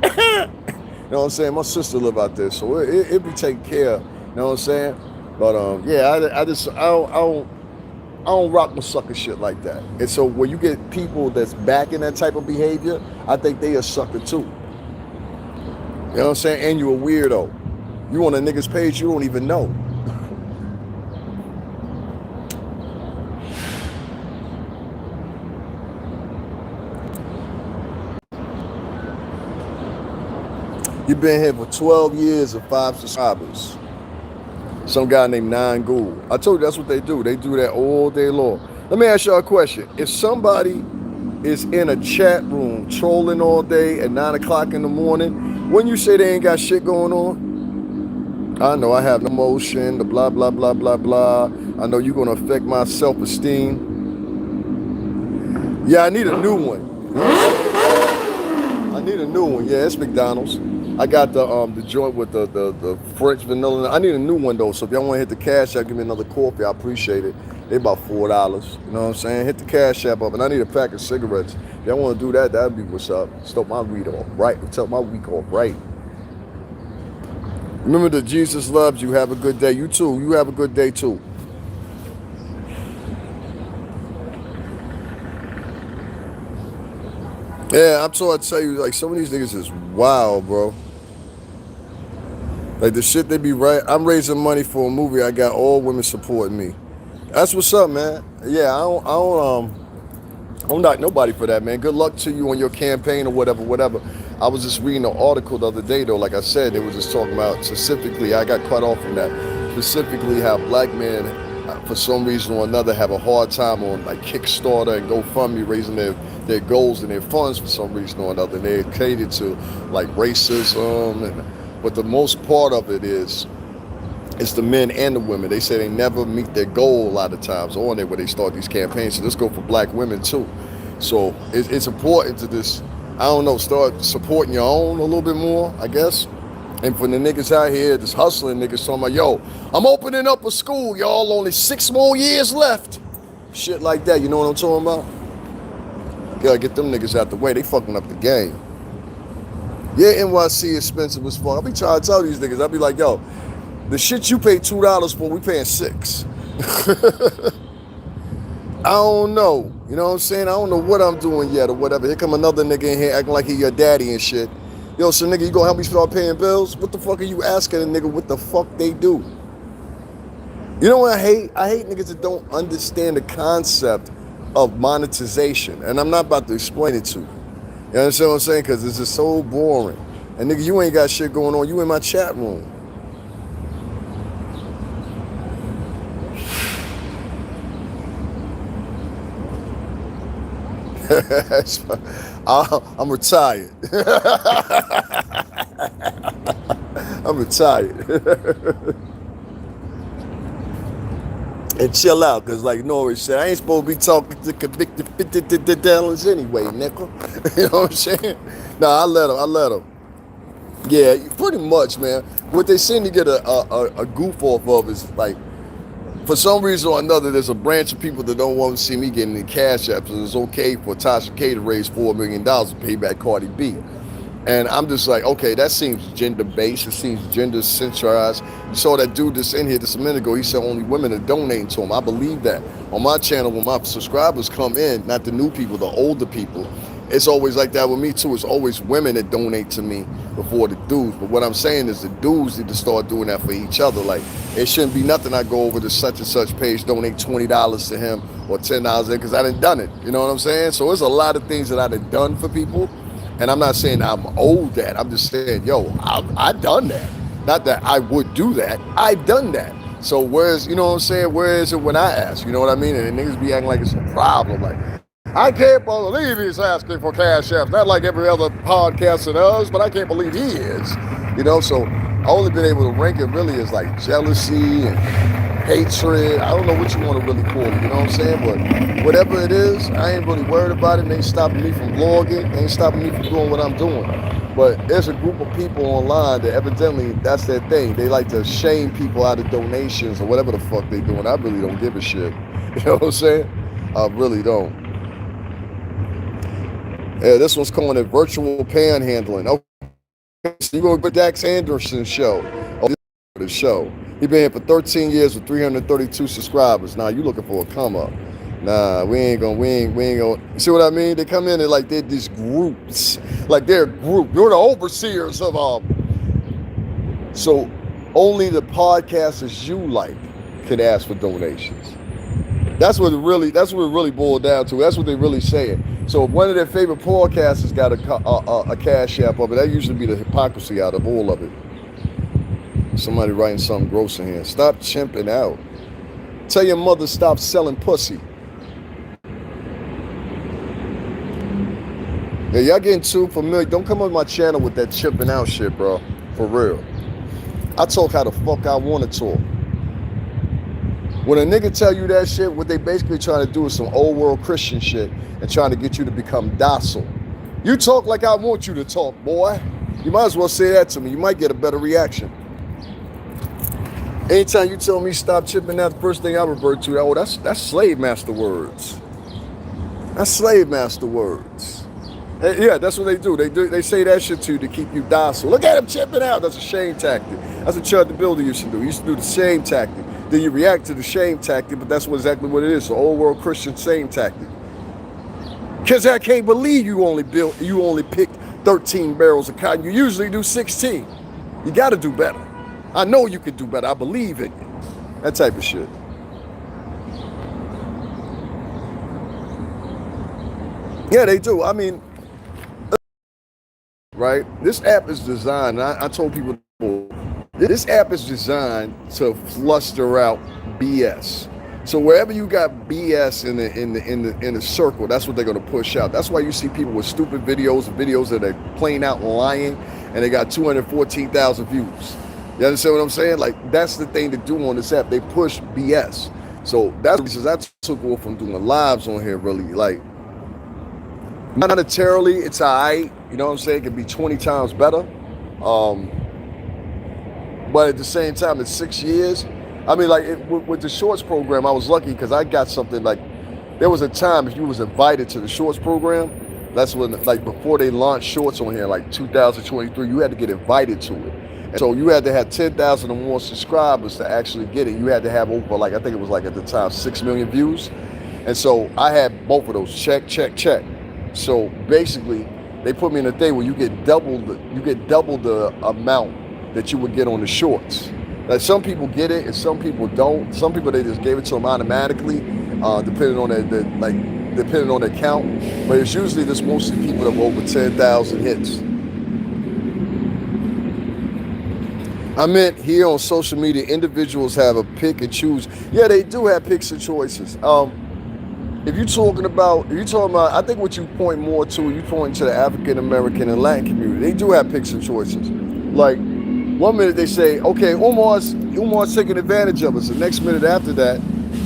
Speaker 1: You know what I'm saying? My sister live out there, so it be taken care of. You know what I'm saying? But yeah, I don't rock with sucker shit like that. And so when you get people that's backing that type of behavior, I think they a sucker too. You know what I'm saying? And you a weirdo. You on a nigga's page you don't even know. You've been here for 12 years and 5 subscribers. Some guy named Nine Ghoul. I told you that's what they do. They do that all day long. Let me ask y'all a question. If somebody is in a chat room trolling all day at 9 o'clock in the morning, wouldn't you say they ain't got shit going on? I know I have no emotion, the blah, blah, blah, blah, blah. I know you're going to affect my self-esteem. Yeah, I need a new one. I need a new one. Yeah, it's McDonald's. I got the joint with the French vanilla. I need a new one though. So if y'all want to hit the Cash App, give me another coffee. I appreciate it. They about $4. You know what I'm saying? Hit the Cash App up, and I need a pack of cigarettes. If y'all want to do that, that'd be what's up. Start my week off right. Start my week off right. Remember that Jesus loves you. Have a good day. You too. You have a good day too. Yeah, I'm trying to tell you, like, some of these niggas is wild, bro. Like, the shit they be right. I'm raising money for a movie. I got all women supporting me. That's what's up, man. Yeah, I don't knock nobody for that, man. Good luck to you on your campaign or whatever. I was just reading an article the other day, though. Like I said, they were just talking about specifically, I got cut off from that, specifically how black men, for some reason or another, have a hard time on, like, Kickstarter and GoFundMe raising their goals and their funds for some reason or another. And they're catered to, like, racism. But the most part of it is, it's the men and the women. They say they never meet their goal a lot of times on it when they start these campaigns. So let's go for black women too. So it's important to just, I don't know, start supporting your own a little bit more, I guess. And for the niggas out here, just hustling niggas talking about, yo, I'm opening up a school, y'all, only 6 more years left. Shit like that, you know what I'm talking about? Gotta get them niggas out the way. They fucking up the game. Yeah, NYC expensive as fuck. I be trying to tell these niggas, I be like, yo, the shit you pay $2 for, we paying $6. I don't know. You know what I'm saying? I don't know what I'm doing yet or whatever. Here come another nigga in here acting like he your daddy and shit. Yo, so nigga, you gonna help me start paying bills? What the fuck are you asking a nigga what the fuck they do? You know what I hate? I hate niggas that don't understand the concept of monetization. And I'm not about to explain it to you. You understand what I'm saying? Because this is so boring. And nigga, you ain't got shit going on. You in my chat room. I'm retired. I'm retired. And chill out, because like Norris said, I ain't supposed to be talking to convicted $50 anyway, nickel. You know what I'm saying? Nah, I let him. Yeah, pretty much, man. What they seem to get a goof off of is, like, for some reason or another, there's a branch of people that don't want to see me getting the Cash Apps, and it's okay for Tasha K to raise $4 million to pay back Cardi B. And I'm just like, okay, that seems gender-based. It seems gender-centralized. You saw that dude that's in here just a minute ago. He said only women are donating to him. I believe that. On my channel, when my subscribers come in, not the new people, the older people, it's always like that with me too. It's always women that donate to me before the dudes. But what I'm saying is the dudes need to start doing that for each other. Like, it shouldn't be nothing I go over to such and such page, donate $20 to him or $10 because I done done it. You know what I'm saying? So there's a lot of things that I done done for people. And I'm not saying I'm owed that. I'm just saying, yo, I done that. Not that I would do that. I done that. So where's, you know what I'm saying? Where is it when I ask? You know what I mean? And niggas be acting like it's a problem. Like, I can't believe he's asking for cash apps. Not like every other podcaster does, but I can't believe he is. You know, so I only been able to rank it really as like jealousy and hatred. I don't know what you want to really call it, you know what I'm saying? But whatever it is, I ain't really worried about it. It ain't stopping me from blogging. It ain't stopping me from doing what I'm doing. But there's a group of people online that evidently that's their thing. They like to shame people out of donations or whatever the fuck they doing. I really don't give a shit. You know what I'm saying? I really don't. Yeah, this one's calling it virtual panhandling. Okay, so you go with Dax Anderson's show. Oh, this show. He been here for 13 years with 332 subscribers. Now you looking for a come up? Nah, we ain't gonna. You see what I mean? They come in and like they're these groups, like they're a group. You're the overseers of So only the podcasters you like can ask for donations. That's what it really boiled down to. That's what they really saying. So if one of their favorite podcasters got a cash app of it, that usually be the hypocrisy out of all of it. Somebody writing something gross in here. Stop chimping out. Tell your mother stop selling pussy. Yeah, y'all getting too familiar. Don't come on my channel with that chimping out shit, bro. For real. I talk how the fuck I want to talk. When a nigga tell you that shit, what they basically trying to do is some old world Christian shit and trying to get you to become docile. You talk like I want you to talk, boy. You might as well say that to me. You might get a better reaction. Anytime you tell me stop chipping out, the first thing I revert to, oh, that's slave master words. That's slave master words. Yeah, that's what they do. They say that shit to you to keep you docile. Look at him chipping out. That's a shame tactic. That's what Chud the Builder used to do. He used to do the shame tactic. Then you react to the shame tactic, but that's exactly what it is. The old world Christian shame tactic. Because I can't believe you only picked 13 barrels of cotton. You usually do 16. You got to do better. I know you can do better. I believe in you. That type of shit. Yeah, they do. I mean, right? This app is designed, I told people before, this app is designed to fluster out BS. So wherever you got BS in the circle, that's what they're gonna push out. That's why you see people with stupid videos that are plain out lying, and they got 214,000 views. You understand what I'm saying? Like, that's the thing to do on this app. They push BS. So that's because I took off from doing lives on here, really. Like, monetarily, it's all right. You know what I'm saying? It could be 20 times better. But at the same time, it's 6 years. I mean, like, with the shorts program, I was lucky because I got something like, there was a time if you was invited to the shorts program, that's when, like, before they launched shorts on here, like 2023, you had to get invited to it. And so you had to have 10,000 or more subscribers to actually get it. You had to have over, like, I think it was like at the time, 6 million views. And so I had both of those, check. So basically, they put me in a thing where you get double the amount that you would get on the shorts. Like, some people get it and some people don't. Some people, they just gave it to them automatically, depending on their count. But it's usually just mostly people that have over 10,000 hits. I meant here on social media, individuals have a pick and choose. Yeah, they do have picks and choices. If you're talking about, I think what you point more to, you point to the African American and Latin community. They do have picks and choices. Like, one minute they say, okay, Umar's taking advantage of us. The next minute after that,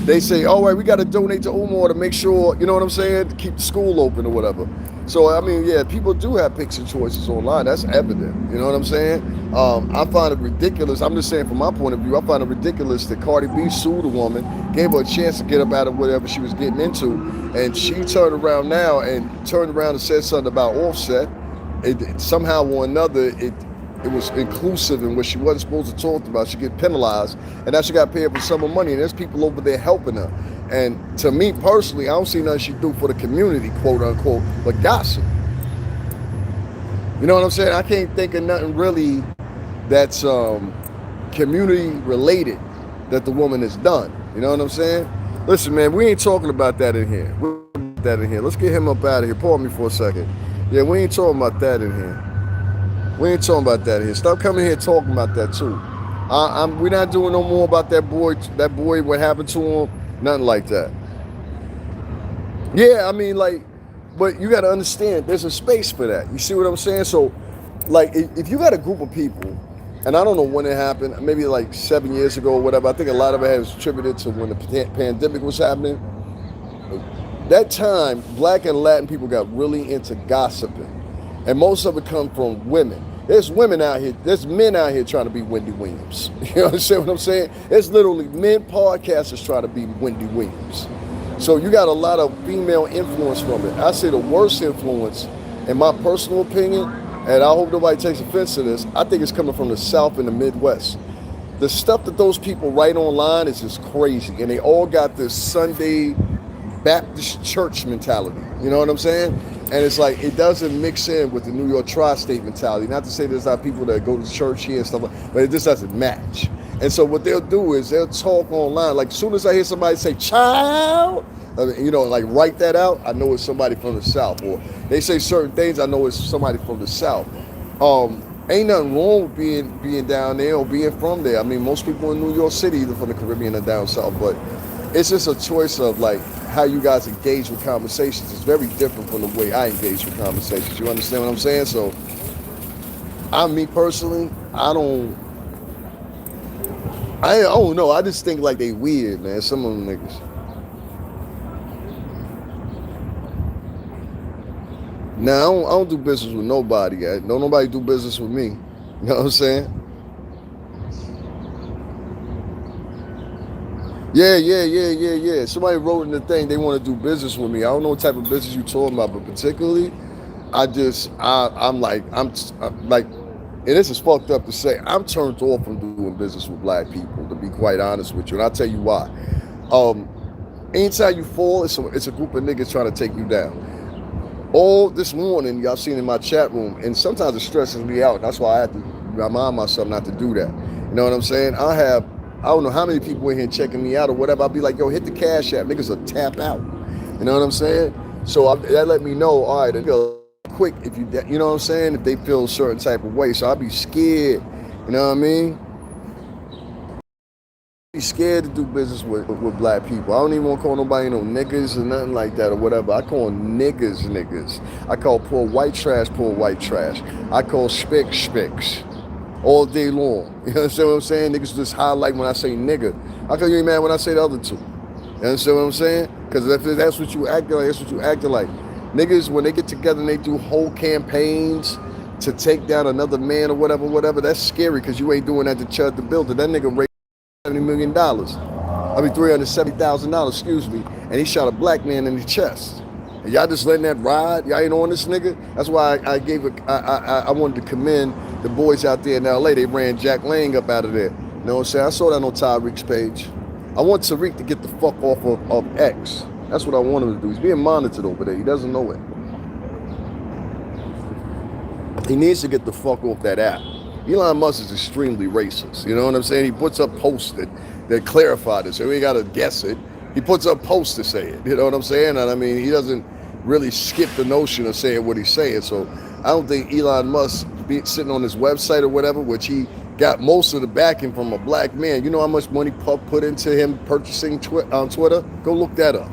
Speaker 1: they say, all right, we got to donate to Umar to make sure, you know what I'm saying, to keep the school open or whatever. So, I mean, yeah, people do have picks and choices online. That's evident. You know what I'm saying? I find it ridiculous. I'm just saying from my point of view, I find it ridiculous that Cardi B sued a woman, gave her a chance to get up out of whatever she was getting into, and she turned around now and said something about Offset. Somehow or another, it was inclusive in what she wasn't supposed to talk about. She get penalized, and now she got paid for some of money, and there's people over there helping her. And to me personally, I don't see nothing she do for the community, quote unquote, but gossip. You know what I'm saying? I can't think of nothing really that's community related that the woman has done. You know what I'm saying? Listen, man, we ain't talking about that in here. Let's get him up out of here. Pardon me for a second. Yeah, we ain't talking about that in here. We ain't talking about that in here. Stop coming here talking about that too. We're not doing no more about that boy. What happened to him? Nothing like that. Yeah, I mean, like, but you got to understand, there's a space for that. You see what I'm saying? So, like, if you got a group of people, and I don't know when it happened, maybe like 7 years ago or whatever. I think a lot of it was attributed to when the pandemic was happening. That time, black and Latin people got really into gossiping, and most of it come from women. There's women out here, there's men out here trying to be Wendy Williams. You understand what I'm saying? There's literally men podcasters trying to be Wendy Williams. So you got a lot of female influence from it. I say the worst influence, in my personal opinion, and I hope nobody takes offense to this, I think it's coming from the South and the Midwest. The stuff that those people write online is just crazy, and they all got this Sunday Baptist church mentality. You know what I'm saying? And it's like, it doesn't mix in with the New York tri-state mentality. Not to say there's not people that go to church here and stuff like that, but it just doesn't match. And so what they'll do is they'll talk online. Like, as soon as I hear somebody say, child, you know, like, write that out, I know it's somebody from the South. Or they say certain things, I know it's somebody from the South. Ain't nothing wrong with being down there or being from there. I mean, most people in New York City, either from the Caribbean or down South, but it's just a choice of, like, how you guys engage with conversations. It's very different from the way I engage with conversations. You understand what I'm saying? So, me personally, I don't know. I just think like they weird, man. Some of them niggas. Now, I don't do business with nobody. Don't nobody do business with me. You know what I'm saying? Yeah. Somebody wrote in the thing they want to do business with me. I don't know what type of business you talking about, but particularly, I'm like, and this is fucked up to say, I'm turned off from doing business with black people, to be quite honest with you. And I'll tell you why. Anytime you fall, it's a group of niggas trying to take you down. All this morning, y'all seen in my chat room, and sometimes it stresses me out. That's why I have to remind myself not to do that. You know what I'm saying? I don't know how many people in here checking me out or whatever. I'll be like, yo, hit the Cash App. Niggas will tap out. You know what I'm saying? So that let me know, all right, it'll quick if you know what I'm saying, if they feel a certain type of way. So I'll be scared. You know what I mean? Be scared to do business with black people. I don't even want to call nobody no niggas or nothing like that or whatever. I call niggas. I call poor white trash. I call spicks all day long. You understand what I'm saying? Niggas just highlight when I say nigga. How come you ain't mad when I say the other two? You understand what I'm saying? Because if that's what you acting like, that's what you acting like. Niggas, when they get together and they do whole campaigns to take down another man or whatever, that's scary because you ain't doing that to Chud the Builder. That nigga raised $70 million. $370,000, excuse me. And he shot a black man in the chest. And y'all just letting that ride? Y'all ain't on this nigga? That's why I wanted to commend the boys out there in LA. They ran Jack Lang up out of there. You know what I'm saying? I saw that on Tyreek's page. I want Tariq to get the fuck off of X. That's what I want him to do. He's being monitored over there. He doesn't know it. He needs to get the fuck off that app. Elon Musk is extremely racist. You know what I'm saying? He puts up posts that clarify this. So we ain't got to guess it. He puts up posts to say it. You know what I'm saying? And I mean, he doesn't really skip the notion of saying what he's saying. So I don't think Elon Musk be sitting on his website or whatever, which he got most of the backing from a black man. You know how much money Puff put into him purchasing on Twitter? Go look that up.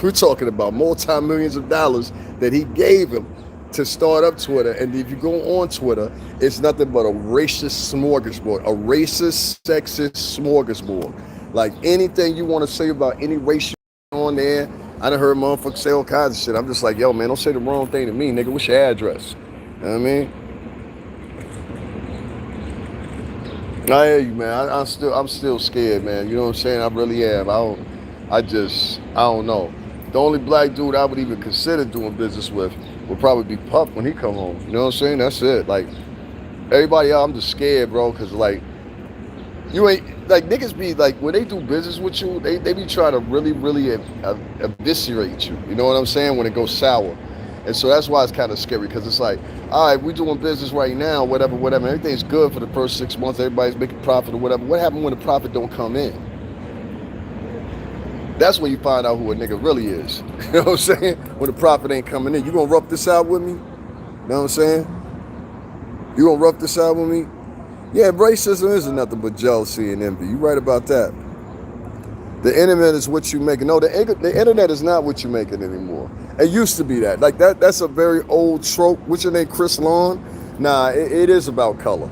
Speaker 1: We're talking about multi-millions of dollars that he gave him to start up Twitter. And if you go on Twitter, it's nothing but a racist smorgasbord, a racist, sexist smorgasbord. Like anything you want to say about any race on there, I done heard motherfuckers say all kinds of shit. I'm just like, yo, man, don't say the wrong thing to me, nigga. What's your address? You know what I mean? I hear you, man. I'm still scared, man. You know what I'm saying? I really am. I don't know. The only black dude I would even consider doing business with would probably be Puff when he come home. You know what I'm saying? That's it. Like, everybody else, I'm just scared, bro, because, like, You ain't like niggas be like when they do business with you, they be trying to really eviscerate you. You know what I'm saying? When it goes sour. And so that's why it's kind of scary because it's like, all right, we're doing business right now, whatever. Everything's good for the first 6 months. Everybody's making profit or whatever. What happened when the profit don't come in? That's when you find out who a nigga really is. You know what I'm saying? When the profit ain't coming in. You gonna rough this out with me? You know what I'm saying? You gonna rough this out with me? Yeah, racism isn't nothing but jealousy and envy. You right about that. The internet is what you making. No, the internet is not what you making anymore. It used to be that. Like that's a very old trope. What's your name, Chris Lawn? Nah, it is about color.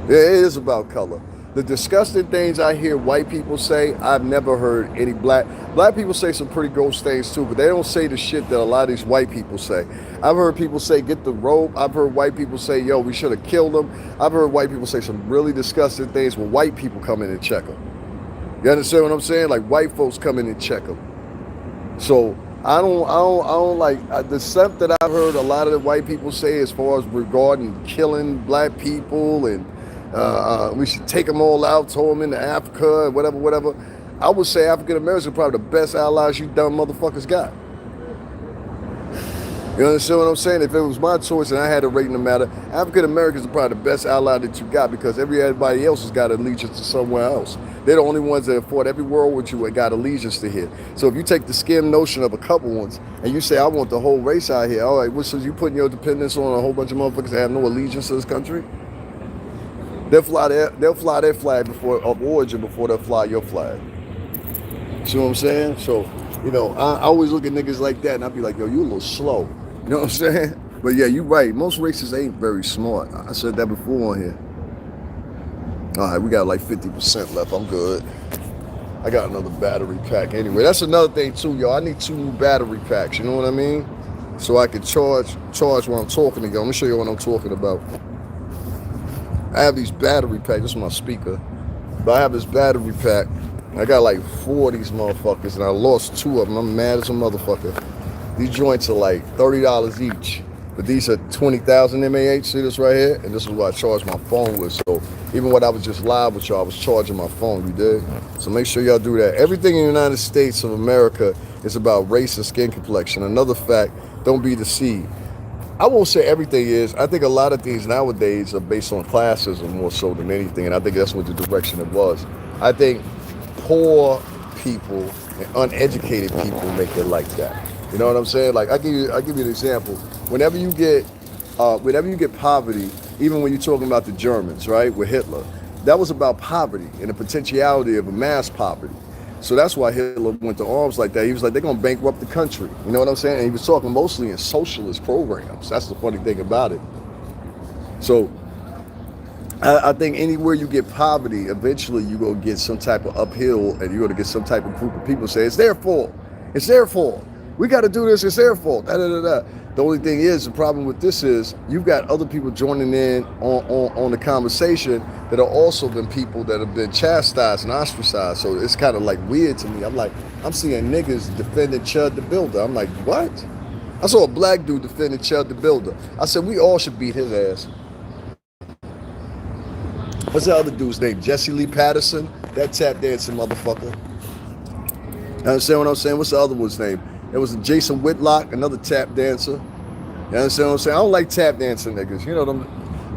Speaker 1: Yeah, it is about color. The disgusting things I hear white people say, I've never heard any black people say some pretty gross things too, but they don't say the shit that a lot of these white people say. I've heard people say get the rope. I've heard white people say, yo, we should have killed them. I've heard white people say some really disgusting things when white people come in and check them. You understand what I'm saying? Like white folks come in and check them. So I don't like the stuff that I've heard a lot of the white people say as far as regarding killing black people and we should take them all out, throw them into Africa, whatever. I would say African Americans are probably the best allies you dumb motherfuckers got. You understand what I'm saying? If it was my choice and I had a rate in the matter, African Americans are probably the best ally that you got because everybody else has got allegiance to somewhere else. They're the only ones that have fought every war with you and got allegiance to here. So if you take the skim notion of a couple ones and you say, I want the whole race out here, all right, so you putting your dependence on a whole bunch of motherfuckers that have no allegiance to this country? They'll fly their flag of origin before they'll fly your flag. See what I'm saying? So, you know, I always look at niggas like that and I be like, yo, you a little slow. You know what I'm saying? But yeah, you're right. Most races ain't very smart. I said that before on here. All right, we got like 50% left. I'm good. I got another battery pack. Anyway, that's another thing too, y'all. I need 2 new battery packs. You know what I mean? So I can charge when I'm talking to you. I'm gonna show you what I'm talking about. I have these battery packs. This is my speaker. But I have this battery pack. I got like 4 of these motherfuckers, and I lost 2 of them. I'm mad as a motherfucker. These joints are like $30 each. But these are 20,000 mAh. See this right here? And this is what I charge my phone with. So even when I was just live with y'all, I was charging my phone. You did? So make sure y'all do that. Everything in the United States of America is about race and skin complexion. Another fact, don't be deceived. I won't say everything is. I think a lot of things nowadays are based on classism more so than anything. And I think that's what the direction it was. I think poor people and uneducated people make it like that. You know what I'm saying? Like I'll give you an example. Whenever you get poverty, even when you're talking about the Germans, right, with Hitler, that was about poverty and the potentiality of a mass poverty. So that's why Hitler went to arms like that. He was like, they're gonna bankrupt the country. You know what I'm saying? And he was talking mostly in socialist programs. That's the funny thing about it. So I think anywhere you get poverty, eventually you're gonna get some type of uphill and you're gonna get some type of group of people say, it's their fault. It's their fault. We got to do this. It's their fault. The only thing is, the problem with this is you've got other people joining in on the conversation that are also been people that have been chastised and ostracized. So it's kind of like weird to me. I'm seeing niggas defending Chud the Builder. I'm like, what? I saw a black dude defending Chud the Builder. I said, we all should beat his ass. What's the other dude's name? Jesse Lee Patterson? That tap dancing motherfucker. You understand what I'm saying? What's the other one's name? There was Jason Whitlock, another tap dancer. You understand what I'm saying? I don't like tap dancing niggas. You know them.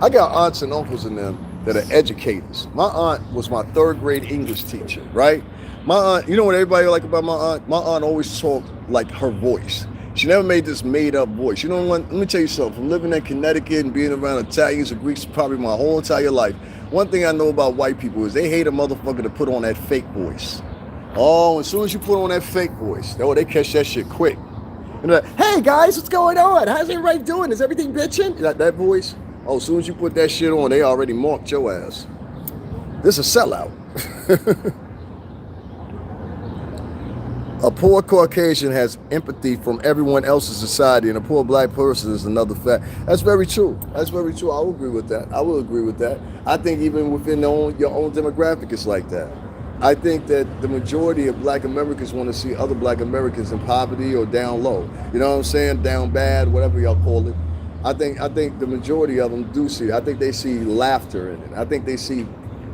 Speaker 1: I got aunts and uncles in them that are educators. My aunt was my 3rd grade English teacher, right? My aunt, you know what everybody like about my aunt? My aunt always talked like her voice. She never made this made up voice. You know what? Let me tell you something. From living in Connecticut and being around Italians and Greeks probably my whole entire life, one thing I know about white people is they hate a motherfucker to put on that fake voice. Oh, as soon as you put on that fake voice, they catch that shit quick. And they're like, hey guys, what's going on? How's everybody doing? Is everything bitching? That voice? Oh, as soon as you put that shit on, they already marked your ass. This is a sellout. A poor Caucasian has empathy from everyone else's society, and a poor black person is another fact. That's very true. That's very true. I will agree with that. I will agree with that. I think even within your own demographic, it's like that. I think that the majority of black Americans want to see other black Americans in poverty or down low. You know what I'm saying? Down bad, whatever y'all call it. I think the majority of them do see it. I think they see laughter in it. I think they see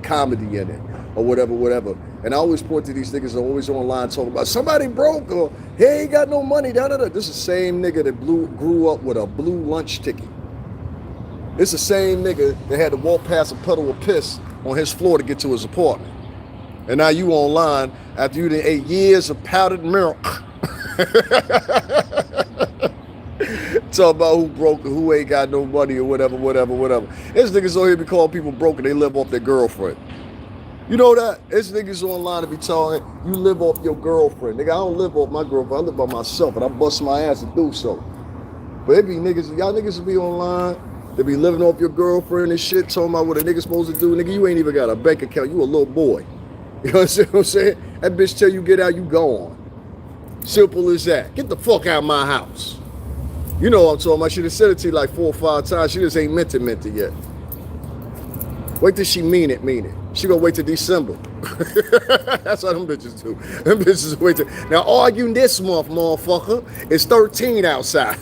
Speaker 1: comedy in it, or whatever. And I always point to these niggas that are always online talking about somebody broke or he ain't got no money. Da da da. This is the same nigga that grew up with a blue lunch ticket. It's the same nigga that had to walk past a puddle of piss on his floor to get to his apartment. And now you online after you done ate years of powdered milk. Talk about who broke or who ain't got no money or whatever. This niggas on here be calling people broke and they live off their girlfriend. You know that? This niggas online to be telling you live off your girlfriend. Nigga, I don't live off my girlfriend. I live by myself and I bust my ass to do so. But it be niggas, y'all niggas will be online. They be living off your girlfriend and shit, talking about what a nigga supposed to do. Nigga, you ain't even got a bank account. You a little boy. You know what I'm saying? That bitch tell you get out, you go on. Simple as that. Get the fuck out of my house. You know what I'm talking about. I should have said it to you like 4 or 5 times. She just ain't meant it yet. Wait till she mean it. She gonna wait till December. That's what them bitches do. Them bitches wait till. Now arguing this month, motherfucker. It's 13 outside.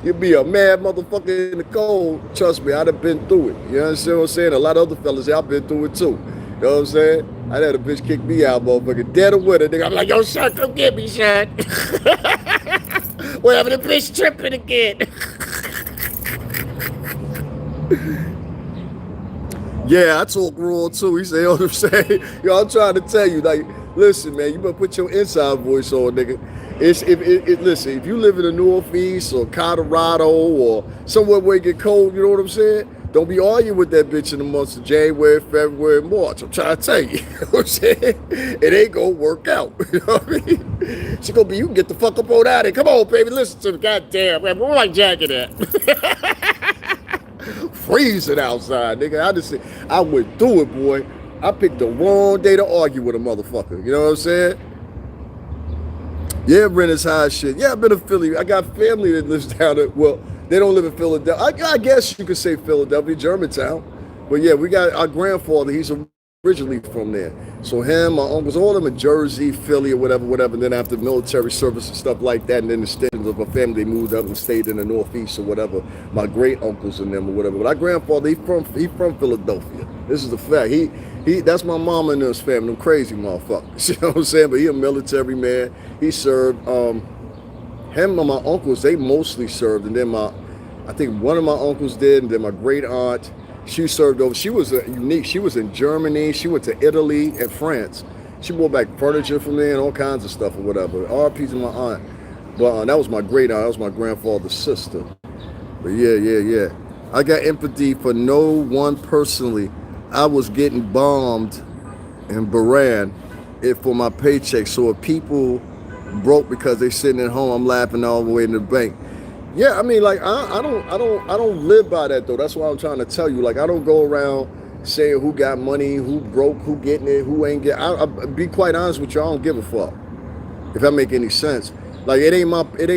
Speaker 1: You be a mad motherfucker in the cold. Trust me, I'd have been through it. You understand what I'm saying? A lot of other fellas, I've been through it too. You know what I'm saying? I had a bitch kick me out, motherfucker. Dead or with it, nigga. I'm like, yo, son, come get me, son. Whatever, the bitch tripping again. Yeah, I talk raw too. He say, you know what I'm saying? Yo, I'm trying to tell you, like, listen, man, you better put your inside voice on, nigga. Listen, if you live in the Northeast or Colorado or somewhere where it get cold, you know what I'm saying? Don't be arguing with that bitch in the months of January, February, March. I'm trying to tell you. You know what I'm saying? It ain't gonna work out. You know what I mean? She gonna be, you can get the fuck up on out of here. Come on, baby, listen to the goddamn, man. Where my jacket at? Freezing outside, nigga. I went through it, boy. I picked the wrong day to argue with a motherfucker. You know what I'm saying? Yeah, rent is high as shit. Yeah, I've been to Philly. I got family that lives down there. Well, they don't live in Philadelphia. I guess you could say Philadelphia, Germantown. But yeah, we got our grandfather. He's originally from there. So him, my uncles, all of them in Jersey, Philly, or whatever. And then after military service and stuff like that, and then the extended of a family, they moved up and stayed in the Northeast or whatever. My great uncles and them or whatever. But our grandfather, he from Philadelphia. This is the fact. That's my mama and his family, them crazy motherfuckers. You know what I'm saying? But he a military man. He served. Him and my uncles, they mostly served. And then I think one of my uncles did, and then my great aunt, she served over. She was unique. She was in Germany. She went to Italy and France. She brought back furniture from there and all kinds of stuff or whatever. RP's and my aunt. But that was my great aunt. That was my grandfather's sister. But yeah. I got empathy for no one personally. I was getting bombed in Bahrain for my paycheck. So if people broke because they sitting at home, I'm laughing all the way in the bank. Yeah, I mean, like I don't live by that though. That's why I'm trying to tell you. Like I don't go around saying who got money, who broke, who getting it, who ain't get. I'll be quite honest with you. I don't give a fuck. If that make any sense. Like it ain't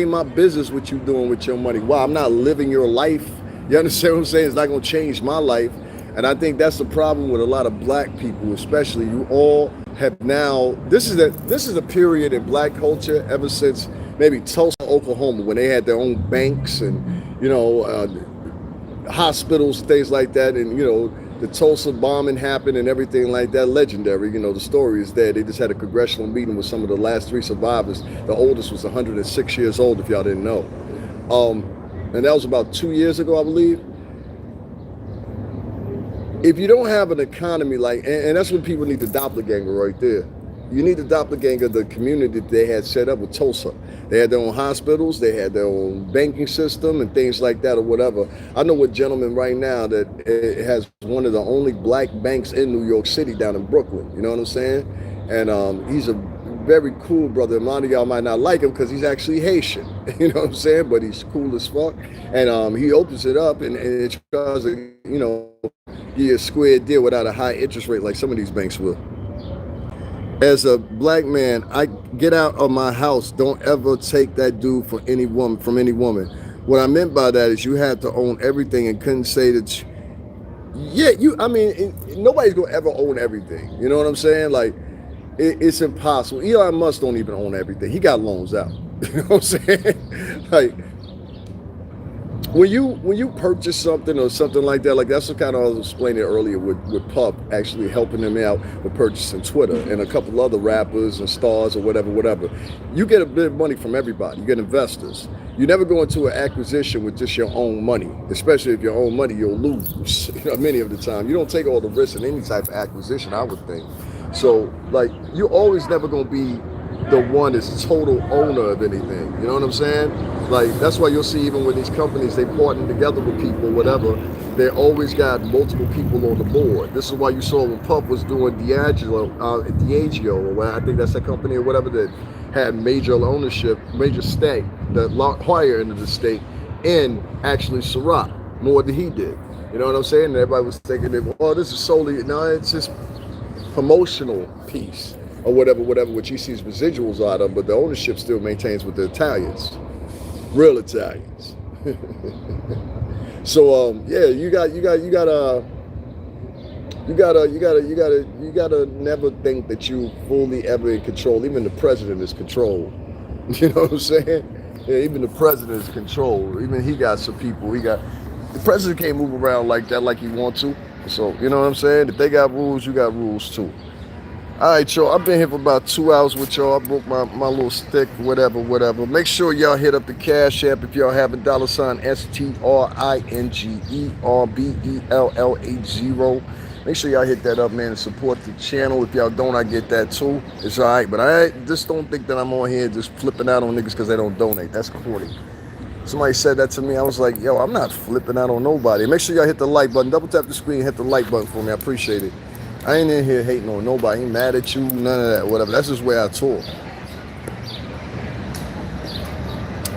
Speaker 1: my business what you doing with your money. Wow, I'm not living your life. You understand what I'm saying? It's not gonna change my life. And I think that's the problem with a lot of black people, especially. You all have now. This is a period in black culture ever since maybe Tulsa, Oklahoma, when they had their own banks and hospitals and things like that, and the Tulsa bombing happened and everything like that. Legendary. The story is there. They just had a congressional meeting with some of the last 3 survivors. The oldest was 106 years old, if y'all didn't know. And that was about 2 years ago, I believe. If you don't have an economy and that's when people need the doppelganger right there. You need the doppelganger, the community that they had set up with Tulsa. They had their own hospitals, they had their own banking system and things like that or whatever. I know a gentleman right now that has one of the only black banks in New York City down in Brooklyn. You know what I'm saying? And he's a very cool brother. A lot of y'all might not like him because he's actually Haitian. You know what I'm saying? But he's cool as fuck. And he opens it up and it tries to, give you a square deal without a high interest rate like some of these banks will. As a black man, I get out of my house. Don't ever take that dude from any woman. What I meant by that is you had to own everything and couldn't say that. Nobody's gonna ever own everything. You know what I'm saying? Like, it's impossible. Elon Musk don't even own everything. He got loans out. You know what I'm saying? Like, when you purchase something or something like that, like that's what kind of I was explaining earlier with Puff actually helping him out with purchasing Twitter and a couple other rappers and stars or whatever. You get a bit of money from everybody. You get investors. You never go into an acquisition with just your own money, especially if your own money you'll lose. Many of the time, you don't take all the risks in any type of acquisition, I would think. So, like, you're always never gonna be the one that's total owner of anything. You know what I'm saying? Like, that's why you'll see even with these companies, they partner together with people, whatever, they always got multiple people on the board. This is why you saw when Puff was doing Diageo, or I think that's that company or whatever that had major ownership, major stake, the higher end of the stake in actually Ciroc, more than he did. You know what I'm saying? And everybody was thinking that, well, this is solely, no, it's just promotional piece or whatever, which he sees residuals out of, but the ownership still maintains with the Italians, real Italians. So yeah, you gotta never think that you fully ever in control. Even the president is controlled. You know what I'm saying? Yeah, even the president is controlled. Even he got some people. The president can't move around like that like he wants to. So you know what I'm saying? If they got rules, you got rules too. All right, y'all. I've been here for about 2 hours with y'all. I broke my little stick, whatever. Make sure y'all hit up the Cash App if y'all have a $STRINGERBELL80. Make sure y'all hit that up, man, and support the channel. If y'all don't, I get that too. It's all right, but I just don't think that I'm on here just flipping out on niggas because they don't donate. That's corny. Somebody said that to me. I was like, yo, I'm not flipping out on nobody. Make sure y'all hit the like button. Double tap the screen and hit the like button for me. I appreciate it. I ain't in here hating on nobody. I ain't mad at you, none of that, whatever. That's just the way I talk.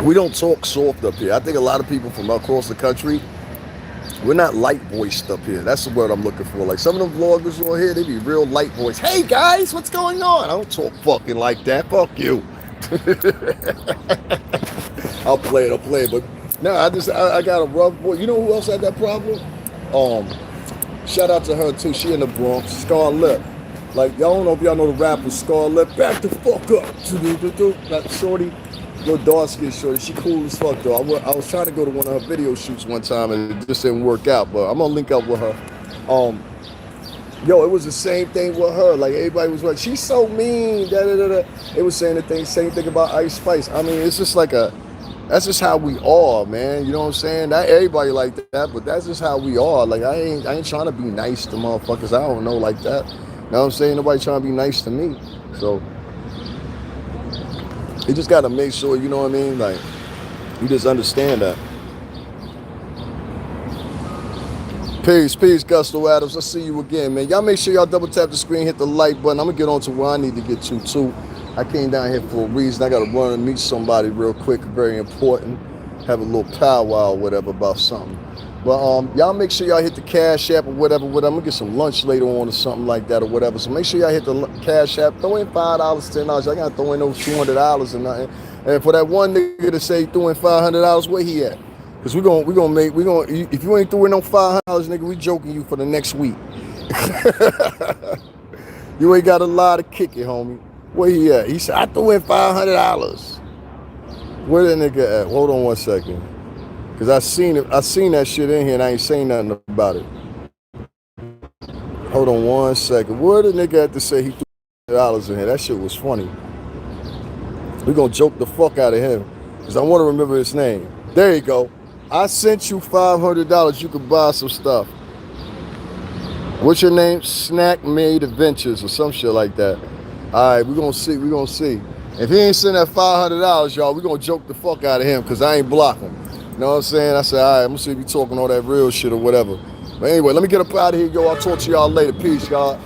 Speaker 1: We don't talk soft up here. I think a lot of people from across the country, we're not light voiced up here. That's the word I'm looking for. Like some of them vloggers on here, they be real light voiced. Hey guys, what's going on? I don't talk fucking like that. Fuck you. I'll play it. But no, I got a rough voice. You know who else had that problem? Shout out to her too. She in the Bronx. Scarlett. Like, y'all don't know if y'all know the rapper Scarlett. Back the fuck up. That shorty, little dark skin shorty. She cool as fuck though. I was trying to go to one of her video shoots one time and it just didn't work out. But I'm gonna link up with her. Yo, it was the same thing with her. Like everybody was like, she's so mean. It was saying the same thing about Ice Spice. I mean, it's just like that's just how we are, man. You know what I'm saying? Not everybody like that, but that's just how we are. Like I ain't trying to be nice to motherfuckers. I don't know like that. You know what I'm saying? Nobody trying to be nice to me. So you just gotta make sure, you know what I mean? Like you just understand that. Peace, Gusto Adams. I'll see you again, man. Y'all make sure y'all double tap the screen, hit the like button. I'm gonna get on to where I need to get to too. I came down here for a reason. I gotta run and meet somebody real quick, very important. Have a little powwow or whatever about something. But y'all make sure y'all hit the Cash App or whatever. I'm gonna get some lunch later on or something like that or whatever. So make sure y'all hit the Cash App. Throw in $5, $10. Y'all gotta throw in those $200 and nothing. And for that one nigga to say throw in $500, where he at? Cause we gonna if you ain't throwing no $500, nigga, we joking you for the next week. You ain't got a lot to kick it, homie. Where he at? He said, I threw in $500. Where that nigga at? Hold on one second. Cause I seen that shit in here and I ain't saying nothing about it. Hold on one second. Where the nigga at to say he threw $500 in here? That shit was funny. We gonna joke the fuck out of him. Cause I wanna remember his name. There you go. I sent you $500. You could buy some stuff. What's your name? Snack Made Adventures or some shit like that. All right, we're gonna see. If he ain't send that $500, y'all, we're gonna joke the fuck out of him because I ain't block him. You know what I'm saying? I said, all right, I'm gonna see if you talking all that real shit or whatever. But anyway, let me get up out of here, yo. I'll talk to y'all later. Peace, y'all.